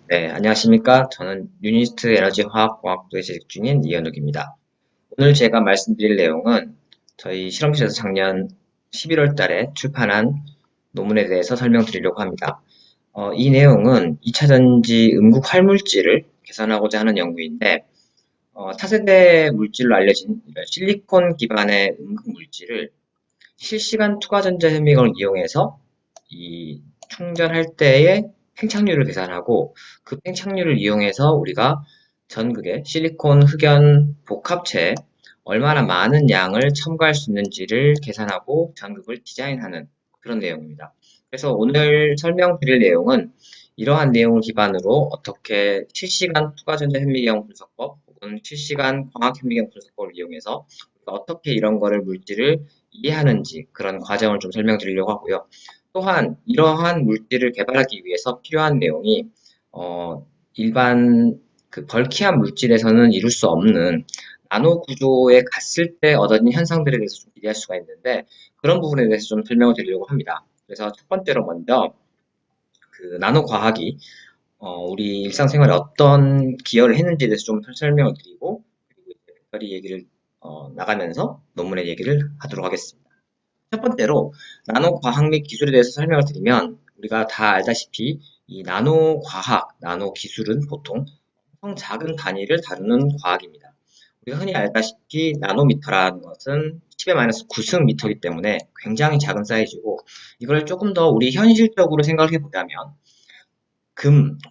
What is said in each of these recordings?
네, 안녕하십니까. 저는 유니스트 에너지 화학공학부에 재직 중인 이현욱입니다. 오늘 제가 말씀드릴 내용은 저희 실험실에서 작년 11월 달에 출판한 논문에 대해서 설명드리려고 합니다. 이 내용은 2차전지 음극 활물질을 계산하고자 하는 연구인데, 차세대 물질로 알려진 이런 실리콘 기반의 음극 물질을 실시간 투과전자 현미경을 이용해서 이 충전할 때의 팽창률을 계산하고 그 팽창률을 이용해서 우리가 전극의 실리콘 흑연 복합체에 얼마나 많은 양을 첨가할 수 있는지를 계산하고 전극을 디자인하는 그런 내용입니다. 그래서 오늘 설명드릴 내용은 이러한 내용을 기반으로 어떻게 실시간 투과전자 현미경 분석법 혹은 실시간 광학 현미경 분석법을 이용해서 우리가 어떻게 이런 거를 물질을 이해하는지 그런 과정을 좀 설명드리려고 하고요. 또한 이러한 물질을 개발하기 위해서 필요한 내용이 일반 그 벌키한 물질에서는 이룰 수 없는 나노 구조에 갔을 때 얻어진 현상들에 대해서 좀 기대할 수가 있는데 그런 부분에 대해서 좀 설명을 드리려고 합니다. 그래서 첫 번째로 먼저 그 나노 과학이 우리 일상생활에 어떤 기여를 했는지에 대해서 좀 설명을 드리고 그리고 특별히 얘기를 나가면서 논문의 얘기를 하도록 하겠습니다. 첫 번째로 나노 과학 및 기술에 대해서 설명을 드리면 우리가 다 알다시피 이 나노 과학, 나노 기술은 보통 엄청 작은 단위를 다루는 과학입니다. 우리가 흔히 알다시피 나노미터라는 것은 10의 마이너스 9승 미터이기 때문에 굉장히 작은 사이즈고 이걸 조금 더 우리 현실적으로 생각해 보자면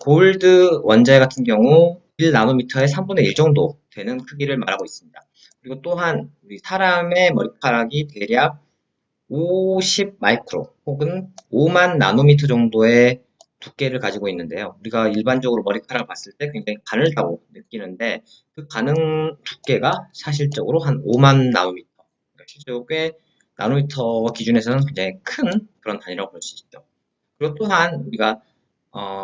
골드 원자재 같은 경우 1나노미터의 3분의 1 정도 되는 크기를 말하고 있습니다. 그리고 또한 우리 사람의 머리카락이 대략 50 마이크로 혹은 5만 나노미터 정도의 두께를 가지고 있는데요. 우리가 일반적으로 머리카락을 봤을 때 굉장히 가늘다고 느끼는데 그 가능 두께가 사실적으로 한 5만 나노미터. 그러니까 실제로 꽤 나노미터 기준에서는 굉장히 큰 그런 단위라고 볼 수 있죠. 그리고 또한 우리가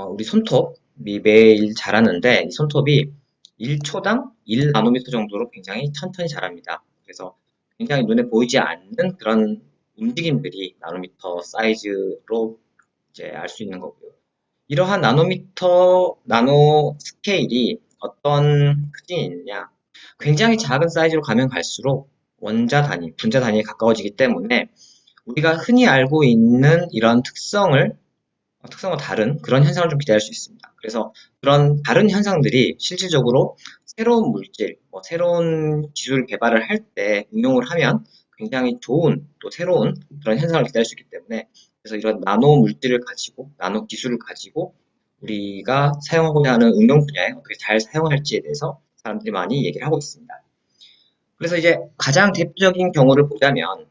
우리 손톱이 매일 자라는데 이 손톱이 1초당 1나노미터 정도로 굉장히 천천히 자랍니다. 그래서 굉장히 눈에 보이지 않는 그런 움직임들이 나노미터 사이즈로 이제 알 수 있는 거고요. 이러한 나노미터, 나노 스케일이 어떤 특징이 있느냐. 굉장히 작은 사이즈로 가면 갈수록 원자 단위, 분자 단위에 가까워지기 때문에 우리가 흔히 알고 있는 이런 특성과 다른 그런 현상을 좀 기대할 수 있습니다. 그래서 그런 다른 현상들이 실질적으로 새로운 물질, 새로운 기술 개발을 할 때 응용을 하면 굉장히 좋은 또 새로운 그런 현상을 기대할 수 있기 때문에 그래서 이런 나노 물질을 가지고 나노 기술을 가지고 우리가 사용하고자 하는 응용 분야에 어떻게 잘 사용할지에 대해서 사람들이 많이 얘기를 하고 있습니다. 그래서 이제 가장 대표적인 경우를 보자면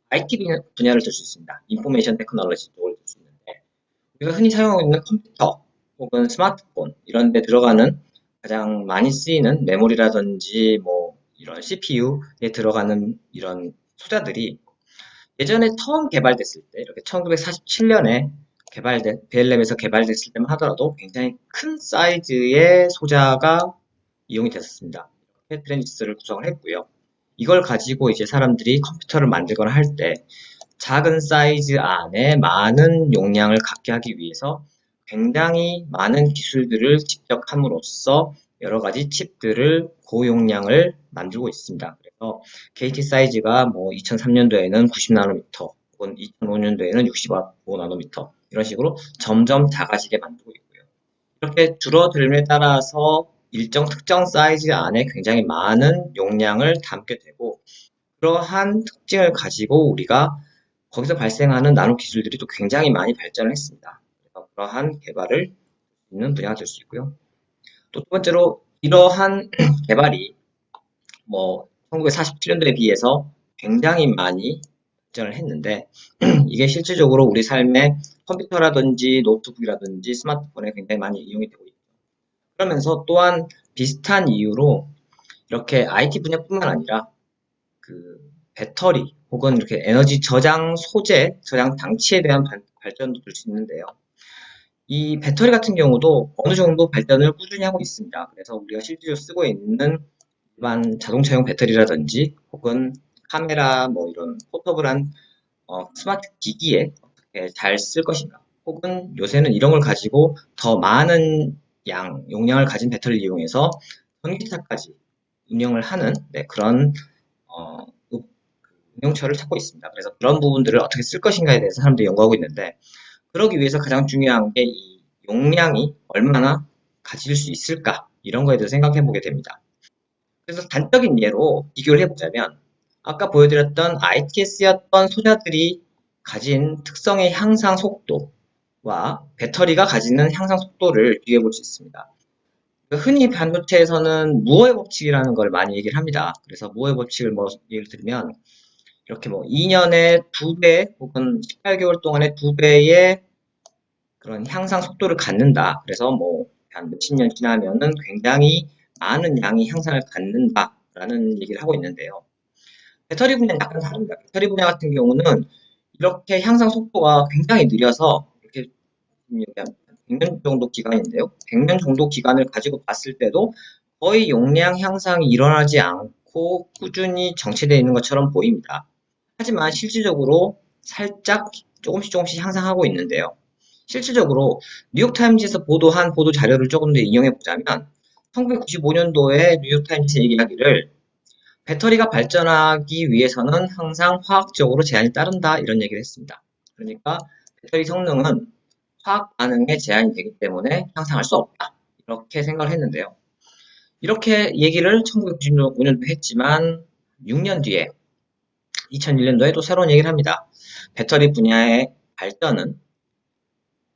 IT 분야를 들 수 있습니다. 인포메이션 테크놀로지 쪽을 들 수 있는데 우리가 흔히 사용하고 있는 컴퓨터 혹은 스마트폰 이런 데 들어가는 가장 많이 쓰이는 메모리라든지 뭐 이런 CPU에 들어가는 이런 소자들이 예전에 처음 개발됐을 때 이렇게 1947년에 베일랩에서 개발됐을 때만 하더라도 굉장히 큰 사이즈의 소자가 이용이 됐었습니다. 이렇게 트랜지스터를 구성을 했고요. 이걸 가지고 이제 사람들이 컴퓨터를 만들거나 할 때 작은 사이즈 안에 많은 용량을 갖게 하기 위해서 굉장히 많은 기술들을 집적함으로써 여러 가지 칩들을 고용량을 만들고 있습니다. 그래서 게이트 사이즈가 뭐 2003년도에는 90나노미터, 혹은 2005년도에는 65나노미터 이런 식으로 점점 작아지게 만들고 있고요. 이렇게 줄어들음에 따라서 일정 특정 사이즈 안에 굉장히 많은 용량을 담게 되고 그러한 특징을 가지고 우리가 거기서 발생하는 나노 기술들이 또 굉장히 많이 발전을 했습니다. 그래서 그러한 개발을 있는 분야가 될 수 있고요. 또 두 번째로 이러한 개발이 뭐 1947년도에 비해서 굉장히 많이 발전을 했는데 이게 실질적으로 우리 삶의 컴퓨터라든지 노트북이라든지 스마트폰에 굉장히 많이 이용이 되고 있고 그러면서 또한 비슷한 이유로 이렇게 IT 분야뿐만 아니라 그 배터리 혹은 이렇게 에너지 저장 소재, 저장 장치에 대한 발전도 될 수 있는데요. 이 배터리 같은 경우도 어느 정도 발전을 꾸준히 하고 있습니다. 그래서 우리가 실제로 쓰고 있는 일반 자동차용 배터리라든지 혹은 카메라 뭐 이런 포터블한 스마트 기기에 어떻게 잘 쓸 것인가 혹은 요새는 이런 걸 가지고 더 많은 용량을 가진 배터리를 이용해서 전기차까지 운영을 하는 그런 어, 운용처를 찾고 있습니다. 그래서 그런 부분들을 어떻게 쓸 것인가에 대해서 사람들이 연구하고 있는데, 그러기 위해서 가장 중요한 게 이 용량이 얼마나 가질 수 있을까, 이런 거에 대해서 생각해 보게 됩니다. 그래서 단적인 예로 비교를 해보자면, 아까 보여드렸던 ITS였던 소자들이 가진 특성의 향상 속도와 배터리가 가지는 향상 속도를 비교해 볼 수 있습니다. 흔히 반도체에서는 무어의 법칙이라는 걸 많이 얘기를 합니다. 그래서 무어의 법칙을 뭐 예를 들면, 이렇게 뭐 2년에 2배 혹은 18개월 동안에 2배의 그런 향상 속도를 갖는다. 그래서 뭐 한 몇십 년 지나면은 굉장히 많은 양이 향상을 갖는다라는 얘기를 하고 있는데요. 배터리 분야는 약간 다릅니다. 배터리 분야 같은 경우는 이렇게 향상 속도가 굉장히 느려서 이렇게 100년 정도 기간인데요. 100년 정도 기간을 가지고 봤을 때도 거의 용량 향상이 일어나지 않고 꾸준히 정체되어 있는 것처럼 보입니다. 하지만 실질적으로 살짝 조금씩 향상하고 있는데요. 실질적으로 뉴욕타임즈에서 보도한 보도 자료를 조금 더 인용해 보자면 1995년도에 뉴욕타임즈 얘기하기를 배터리가 발전하기 위해서는 항상 화학적으로 제한이 따른다, 이런 얘기를 했습니다. 그러니까 배터리 성능은 화학 반응에 제한이 되기 때문에 향상할 수 없다, 이렇게 생각을 했는데요. 이렇게 얘기를 1995년도 했지만 6년 뒤에 2001년도에 또 새로운 얘기를 합니다. 배터리 분야의 발전은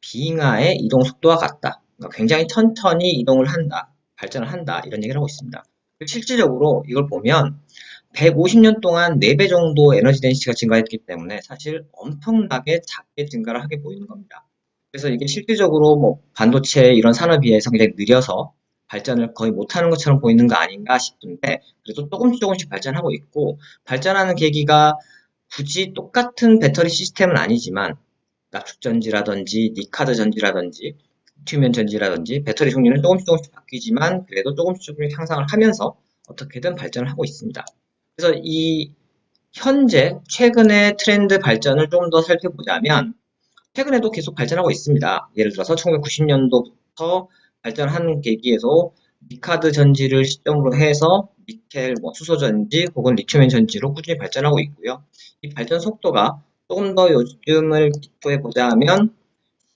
빙하의 이동 속도와 같다. 그러니까 굉장히 천천히 이동을 한다, 발전을 한다, 이런 얘기를 하고 있습니다. 실질적으로 이걸 보면 150년 동안 4배 정도 에너지 덴시티가 증가했기 때문에 사실 엄청나게 작게 증가를 하게 보이는 겁니다. 그래서 이게 실질적으로 뭐 반도체 이런 산업에 비해서 굉장히 느려서 발전을 거의 못하는 것처럼 보이는 거 아닌가 싶은데, 그래도 조금씩 발전하고 있고, 발전하는 계기가 굳이 똑같은 배터리 시스템은 아니지만 압축전지라든지 니카드 전지라든지 리튬이온 전지라든지 배터리 종류는 조금씩 바뀌지만 그래도 조금씩 향상을 하면서 어떻게든 발전을 하고 있습니다. 그래서 이 현재 최근의 트렌드 발전을 좀 더 살펴보자면 최근에도 계속 발전하고 있습니다. 예를 들어서 1990년도부터 발전하는 계기에서 니카드 전지를 시점으로 해서 니켈, 수소 전지 혹은 리튬이온 전지로 꾸준히 발전하고 있고요. 이 발전 속도가 조금 더 요즘을 기초해 보자면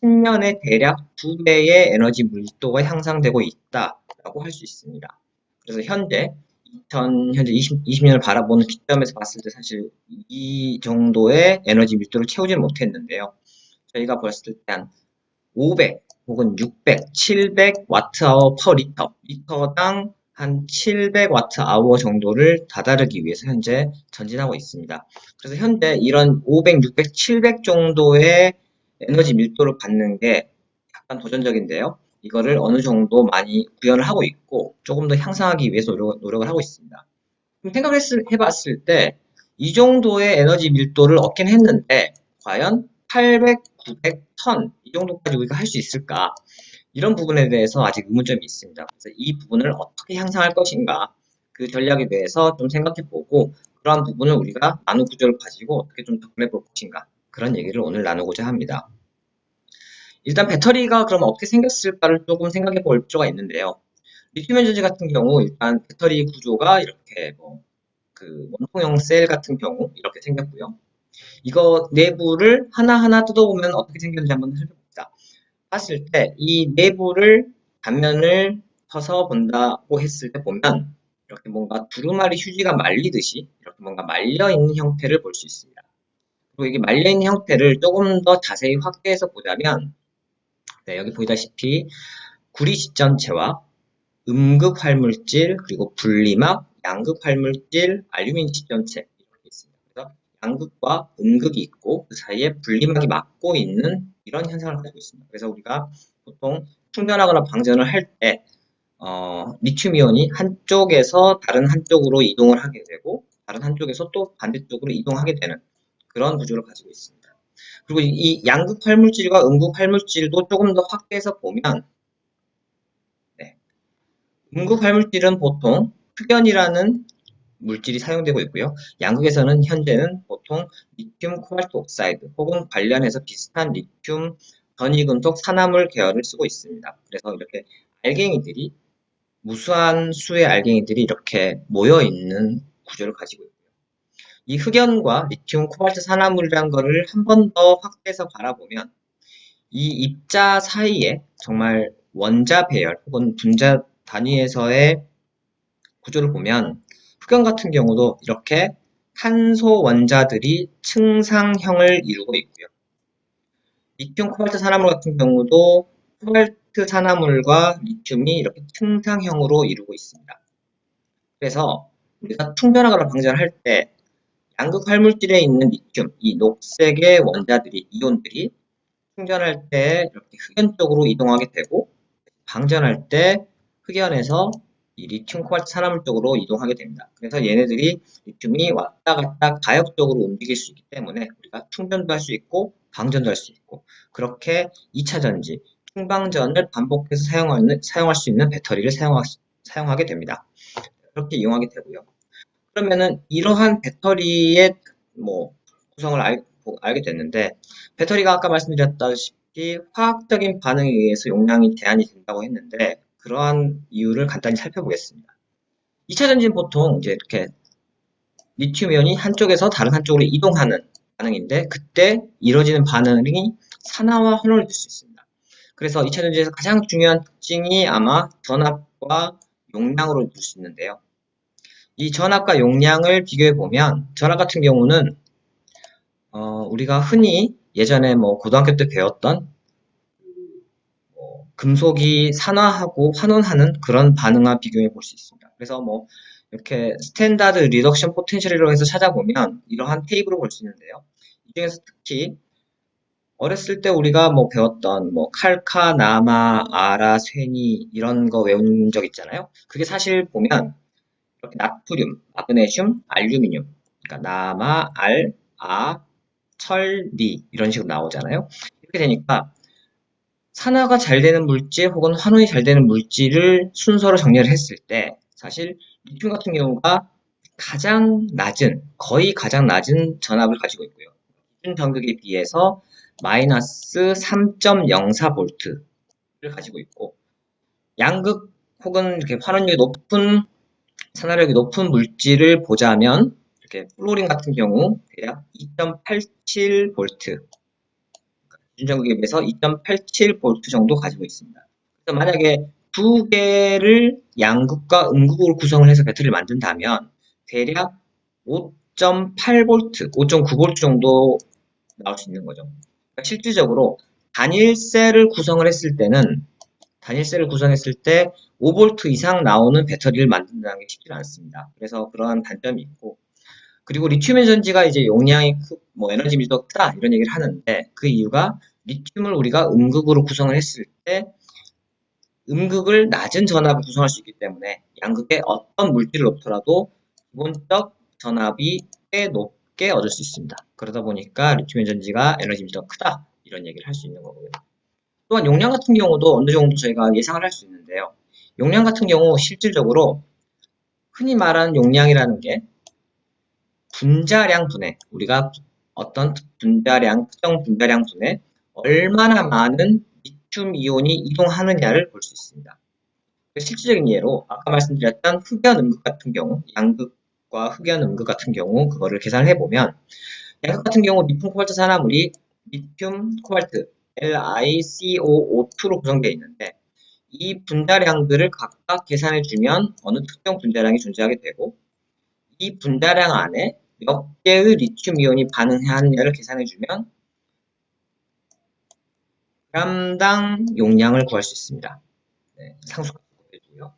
10년에 대략 2배의 에너지 밀도가 향상되고 있다라고 할 수 있습니다. 그래서 현재 20년을 바라보는 기점에서 봤을 때 사실 이 정도의 에너지 밀도를 채우지는 못했는데요. 저희가 봤을 때 한 500 혹은 600, 700 와트 아워 퍼 리터, 리터당 한 700 와트 아워 정도를 다다르기 위해서 현재 전진하고 있습니다. 그래서 현재 이런 500, 600, 700 정도의 에너지 밀도를 갖는 게 약간 도전적인데요. 이거를 어느 정도 많이 구현을 하고 있고 조금 더 향상하기 위해서 노력을 하고 있습니다. 생각을 해봤을 때 이 정도의 에너지 밀도를 얻긴 했는데 과연 800, 900턴 이 정도까지 우리가 할 수 있을까? 이런 부분에 대해서 아직 의문점이 있습니다. 그래서 이 부분을 어떻게 향상할 것인가? 그 전략에 대해서 좀 생각해보고 그러한 부분을 우리가 나노 구조를 가지고 어떻게 좀 접근해 볼 것인가? 그런 얘기를 오늘 나누고자 합니다. 일단 배터리가 그럼 어떻게 생겼을까를 조금 생각해 볼 필요가 있는데요. 리튬이온 전지 같은 경우 일단 배터리 구조가 이렇게 원통형 셀 같은 경우 이렇게 생겼고요. 이거 내부를 하나하나 뜯어보면 어떻게 생겼는지 한번 살펴봅시다. 봤을 때 이 내부를 단면을 쳐서 본다고 했을 때 보면 이렇게 뭔가 두루마리 휴지가 말리듯이 이렇게 뭔가 말려있는 형태를 볼 수 있습니다. 그리고 이게 말려있는 형태를 조금 더 자세히 확대해서 보자면 여기 보이다시피 구리 집전체와 음극 활물질, 그리고 분리막, 양극 활물질, 알루미늄 집전체 이렇게 있습니다. 그래서 양극과 음극이 있고 그 사이에 분리막이 막고 있는 이런 현상을 가지고 있습니다. 그래서 우리가 보통 충전하거나 방전을 할 때 리튬이온이 한쪽에서 다른 한쪽으로 이동을 하게 되고 다른 한쪽에서 또 반대쪽으로 이동하게 되는 그런 구조를 가지고 있습니다. 그리고 이 양극 활물질과 음극 활물질도 조금 더 확대해서 보면 네, 음극 활물질은 보통 흑연이라는 물질이 사용되고 있고요. 양극에서는 현재는 보통 리튬 코발트 옥사이드 혹은 관련해서 비슷한 리튬 전이금속 산화물 계열을 쓰고 있습니다. 그래서 이렇게 알갱이들이 무수한 수의 알갱이들이 이렇게 모여 있는 구조를 가지고 있고요. 이 흑연과 리튬 코발트 산화물이라는 것을 한 번 더 확대해서 바라보면 이 입자 사이에 정말 원자 배열 혹은 분자 단위에서의 구조를 보면 흑연 같은 경우도 이렇게 탄소 원자들이 층상형을 이루고 있고요. 리튬 코발트 산화물 같은 경우도 코발트 산화물과 리튬이 이렇게 층상형으로 이루고 있습니다. 그래서 우리가 충전하거나 방전을 할 때 양극 활물질에 있는 리튬, 이 녹색의 원자들이, 이온들이 충전할 때 이렇게 흑연 쪽으로 이동하게 되고 방전할 때 흑연에서 이 리튬 코발트 산화물 쪽으로 이동하게 됩니다. 그래서 얘네들이 리튬이 왔다 갔다 가역적으로 움직일 수 있기 때문에 우리가 충전도 할 수 있고 방전도 할 수 있고 그렇게 2차 전지, 충방전을 반복해서 사용할 수 있는 배터리를 사용하게 됩니다. 그렇게 이용하게 되고요. 그러면은 이러한 배터리의 구성을 알게 됐는데 배터리가 아까 말씀드렸다시피 화학적인 반응에 의해서 용량이 제한이 된다고 했는데 그러한 이유를 간단히 살펴보겠습니다. 2차 전지는 보통 이제 이렇게 리튬이온이 한쪽에서 다른 한쪽으로 이동하는 반응인데 그때 이루어지는 반응이 산화와 혼합이 될 수 있습니다. 그래서 2차 전지에서 가장 중요한 특징이 아마 전압과 용량으로 볼 수 있는데요. 이 전압과 용량을 비교해 보면 전압 같은 경우는 우리가 흔히 예전에 고등학교 때 배웠던 금속이 산화하고 환원하는 그런 반응과 비교해 볼 수 있습니다. 그래서 이렇게 스탠다드 리덕션 포텐셜이라고 해서 찾아보면 이러한 테이블을 볼 수 있는데요. 이 중에서 특히 어렸을 때 우리가 배웠던 칼카, 나마, 아라, 쇠니 이런 거 외운 적 있잖아요. 그게 사실 보면 이렇게 나트륨, 마그네슘, 알루미늄, 그러니까 나마, 알, 아, 철, 리 이런 식으로 나오잖아요. 이렇게 되니까 산화가 잘 되는 물질 혹은 환원이 잘 되는 물질을 순서로 정리를 했을 때 사실 리튬 같은 경우가 거의 가장 낮은 전압을 가지고 있고요. 기준 전극에 비해서 마이너스 3.04V를 가지고 있고 양극 혹은 이렇게 환원력이 높은 산화력이 높은 물질을 보자면 이렇게 플로린 같은 경우 대략 2.87V 기준전극에 비해서 2.87V 정도 가지고 있습니다. 그래서 만약에 두 개를 양극과 음극으로 구성을 해서 배터리를 만든다면 대략 5.8V, 5.9V 정도 나올 수 있는 거죠. 그러니까 실질적으로 단일셀을 구성을 했을 때는 단일셀을 구성했을 때 5V 이상 나오는 배터리를 만든다는 게 쉽지 않습니다. 그래서 그러한 단점이 있고 그리고 리튬의 전지가 이제 용량이 에너지 밀도가 크다 이런 얘기를 하는데 그 이유가 리튬을 우리가 음극으로 구성을 했을 때 음극을 낮은 전압을 구성할 수 있기 때문에 양극의 어떤 물질을 놓더라도 기본적 전압이 꽤 높게 얻을 수 있습니다. 그러다 보니까 리튬의 전지가 에너지 밀도가 크다 이런 얘기를 할 수 있는 거고요. 또한 용량 같은 경우도 어느 정도 저희가 예상을 할 수 있는데요. 용량 같은 경우 실질적으로 흔히 말하는 용량이라는 게 분자량 분해, 우리가 어떤 특정 분자량 분해 얼마나 많은 리튬 이온이 이동하느냐를 볼 수 있습니다. 실질적인 예로 아까 말씀드렸던 흑연 음극 같은 경우, 양극과 흑연 음극 같은 경우 그거를 계산을 해보면 양극 같은 경우 리튬 코발트 산화물이 리튬 코발트 LiCOO2로 구성되어 있는데 이 분자량들을 각각 계산해주면 어느 특정 분자량이 존재하게 되고 이 분자량 안에 몇 개의 리튬 이온이 반응해야 하느냐를 계산해주면 g당 용량을 구할 수 있습니다. 네, 상수값을 구해주고요.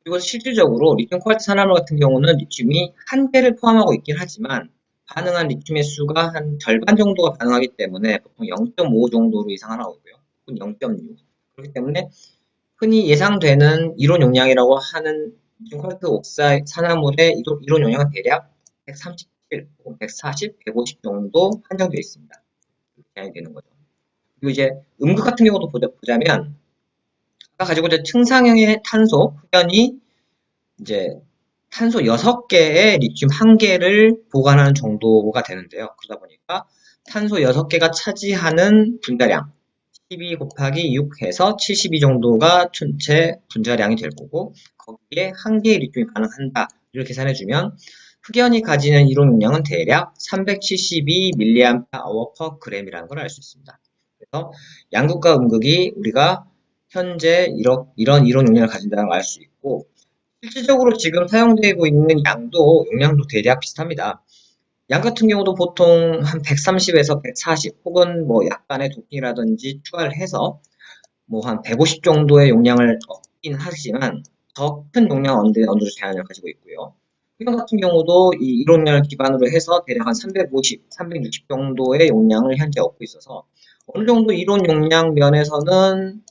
그리고 실질적으로 리튬 코발트 산화물 같은 경우는 리튬이 한 개를 포함하고 있긴 하지만 반응한 리튬의 수가 한 절반 정도가 반응하기 때문에 보통 0.5 정도로 예상을 하고 있고요. 혹은 0.6. 그렇기 때문에 흔히 예상되는 이론 용량이라고 하는 리튬 코발트 옥사이드 산화물의 이론 용량은 대략 137, 140, 150 정도 한정되어 있습니다. 이렇게 되는 거죠. 그리고 이제 음극 같은 경우도 보자면 아까 가지고 있는 층상형의 탄소, 흑연이 이제 탄소 6개에 리튬 1개를 보관하는 정도가 되는데요. 그러다 보니까 탄소 6개가 차지하는 분자량, 12 곱하기 6 해서 72 정도가 전체 분자량이 될 거고, 거기에 한 개의 리튬이 반응한다. 이렇게 계산해주면 흑연이 가지는 이론 용량은 대략 372mAh/g이라는 걸 알 수 있습니다. 그래서 양극과 음극이 우리가 현재 이런 이론 용량을 가진다는 걸 알 수 있고, 실질적으로 지금 사용되고 있는 용량도 대략 비슷합니다. 양 같은 경우도 보통 한 130에서 140 혹은 뭐 약간의 도킹이라든지 추가를 해서 뭐 한 150 정도의 용량을 얻긴 하지만 더 큰 용량은 어느 정도 제한을 가지고 있고요. 흑연 같은 경우도 이 이론량을 기반으로 해서 대략 한 350, 360 정도의 용량을 현재 얻고 있어서 어느 정도 이론 용량 면에서는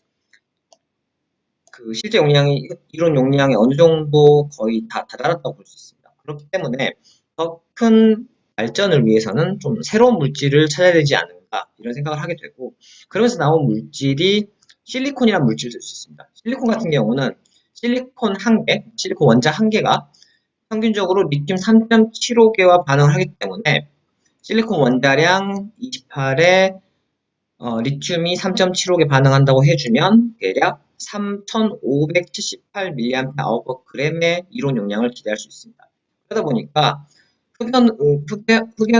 그 실제 용량이 이론 용량에 어느 정도 거의 다 다다랐다고 볼 수 있습니다. 그렇기 때문에 더 큰 발전을 위해서는 좀 새로운 물질을 찾아야 되지 않을까 이런 생각을 하게 되고, 그러면서 나온 물질이 실리콘이라는 물질을 쓸 수 있습니다. 실리콘 같은 경우는 실리콘 한 개, 실리콘 원자 한 개가 평균적으로 리튬 3.75개와 반응을 하기 때문에 실리콘 원자량 28에 리튬이 3.75개 반응한다고 해주면 대략 3,578mAh/g의 이론 용량을 기대할 수 있습니다. 그러다 보니까 흑연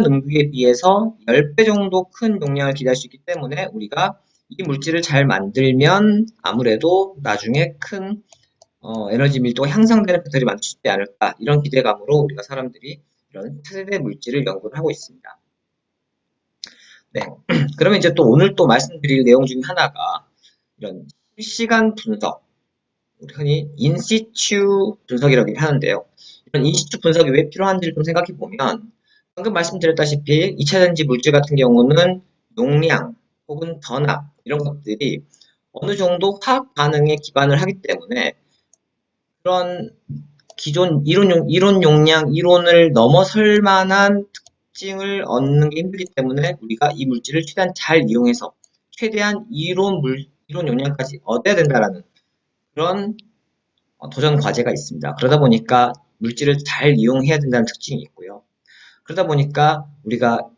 음극에 비해서 10배 정도 큰 용량을 기대할 수 있기 때문에 우리가 이 물질을 잘 만들면 아무래도 나중에 큰 에너지 밀도가 향상되는 배터리 만들 수 있지 않을까, 이런 기대감으로 우리가 사람들이 이런 차세대 물질을 연구를 하고 있습니다. 네. 그러면 이제 또 오늘 또 말씀드릴 내용 중에 하나가 이런 실시간 분석, 흔히 인시추 분석이라고 하는데요. 이런 인시추 분석이 왜 필요한지를 좀 생각해 보면, 방금 말씀드렸다시피 2차전지 물질 같은 경우는 용량 혹은 전압 이런 것들이 어느 정도 화학 반응에 기반을 하기 때문에 그런 기존 이론 용량, 이론을 넘어설 만한 특징을 얻는 게 힘들기 때문에 우리가 이 물질을 최대한 잘 이용해서 최대한 이론 용량까지 얻어야 된다라는 그런 도전 과제가 있습니다. 그러다 보니까 물질을 잘 이용해야 된다는 특징이 있고요. 그러다 보니까 우리가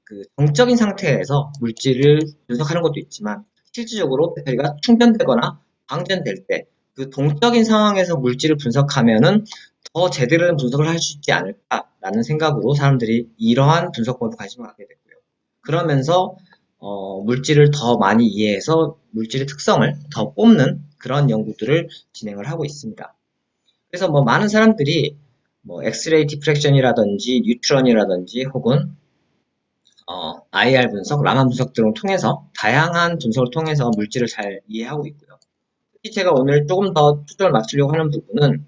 그 정적인 상태에서 물질을 분석하는 것도 있지만 실질적으로 배터리가 충전되거나 방전될 때 그 동적인 상황에서 물질을 분석하면은 더 제대로 된 분석을 할 수 있지 않을까라는 생각으로 사람들이 이러한 분석법에 관심을 갖게 됐고요. 그러면서 물질을 더 많이 이해해서 물질의 특성을 더 뽑는 그런 연구들을 진행을 하고 있습니다. 그래서 뭐 많은 사람들이 뭐 엑스레이 디프렉션이라든지 뉴트론이라든지 혹은 IR 분석, 라만 분석 등을 통해서 다양한 분석을 통해서 물질을 잘 이해하고 있고요. 특히 제가 오늘 조금 더 초점을 맞추려고 하는 부분은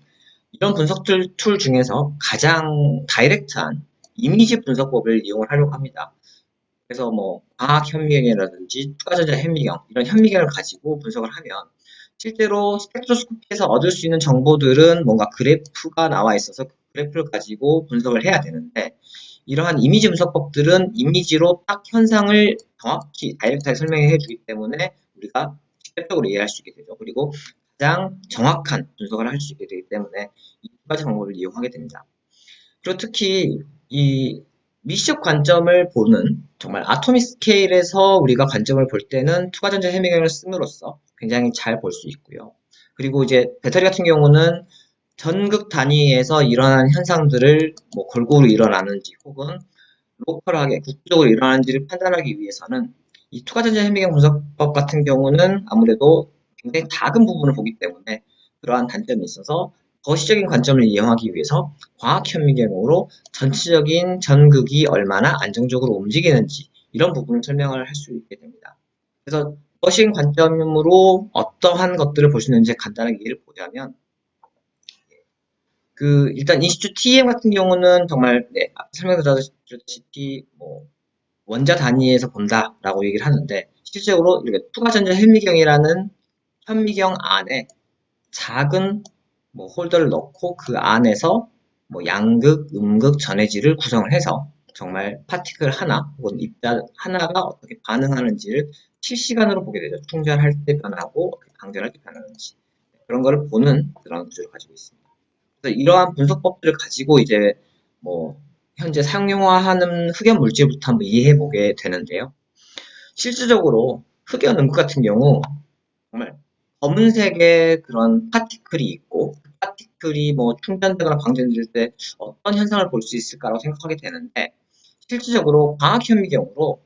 이런 분석 툴 중에서 가장 다이렉트한 이미지 분석법을 이용을 하려고 합니다. 그래서 뭐 과학 현미경이라든지 추가전자 현미경 이런 현미경을 가지고 분석을 하면 실제로 스펙트로스코피에서 얻을 수 있는 정보들은 뭔가 그래프가 나와 있어서 그 그래프를 가지고 분석을 해야 되는데, 이러한 이미지 분석법들은 이미지로 딱 현상을 정확히 다이렉트하게 설명해 주기 때문에 우리가 직접적으로 이해할 수 있게 되죠. 그리고 가장 정확한 분석을 할 수 있게 되기 때문에 이 두 가지 방법을 이용하게 됩니다. 그리고 특히 이 미시적 관점을 보는, 정말 아토미 스케일에서 우리가 관점을 볼 때는 투과전자 현미경을 씀으로써 굉장히 잘 볼 수 있고요. 그리고 이제 배터리 같은 경우는 전극 단위에서 일어나는 현상들을 뭐 골고루 일어나는지 혹은 로컬하게 국부적으로 일어나는지를 판단하기 위해서는 이 투과전자 현미경 분석법 같은 경우는 아무래도 굉장히 작은 부분을 보기 때문에 그러한 단점이 있어서 거시적인 관점을 이용하기 위해서 과학 현미경으로 전체적인 전극이 얼마나 안정적으로 움직이는지 이런 부분을 설명을 할 수 있게 됩니다. 그래서 거시적인 관점으로 어떠한 것들을 볼 수 있는지 간단하게 예를 보자면, 일단 인시추 TEM 같은 경우는 정말 설명드렸다시피 뭐 원자 단위에서 본다라고 얘기를 하는데, 실제로 이렇게 투과전자 현미경이라는 현미경 안에 작은 뭐 홀더를 넣고 그 안에서 뭐 양극, 음극, 전해질을 구성을 해서 정말 파티클 하나 혹은 입자 하나가 어떻게 반응하는지를 실시간으로 보게 되죠. 충전할 때 변하고 방전할 때 변하는지 그런 거를 보는 그런 구조를 가지고 있습니다. 그래서 이러한 분석법들을 가지고 이제 뭐 현재 상용화하는 흑연 물질부터 한번 이해해 보게 되는데요. 실질적으로 흑연 음극 같은 경우 정말 검은색의 그런 파티클이 있고 그 파티클이 뭐 충전되거나 방전될 때 어떤 현상을 볼 수 있을까라고 생각하게 되는데 실질적으로 광학 현미경으로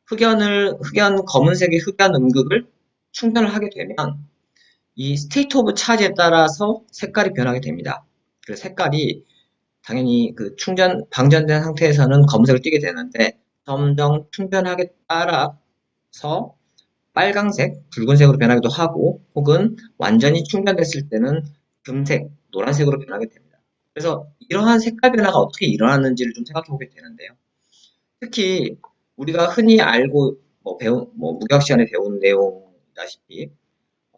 흑연 검은색의 흑연 음극을 충전을 하게 되면 이 스테이트 오브 차지에 따라서 색깔이 변하게 됩니다. 그 색깔이 당연히 그 방전된 상태에서는 검은색을 띠게 되는데 점점 충전하게 따라서 빨강색, 붉은색으로 변하기도 하고 혹은 완전히 충전됐을 때는 금색, 노란색으로 변하게 됩니다. 그래서 이러한 색깔 변화가 어떻게 일어나는지를 좀 생각해 보게 되는데요. 특히 우리가 흔히 알고 무역 시간에 배운 내용이다시피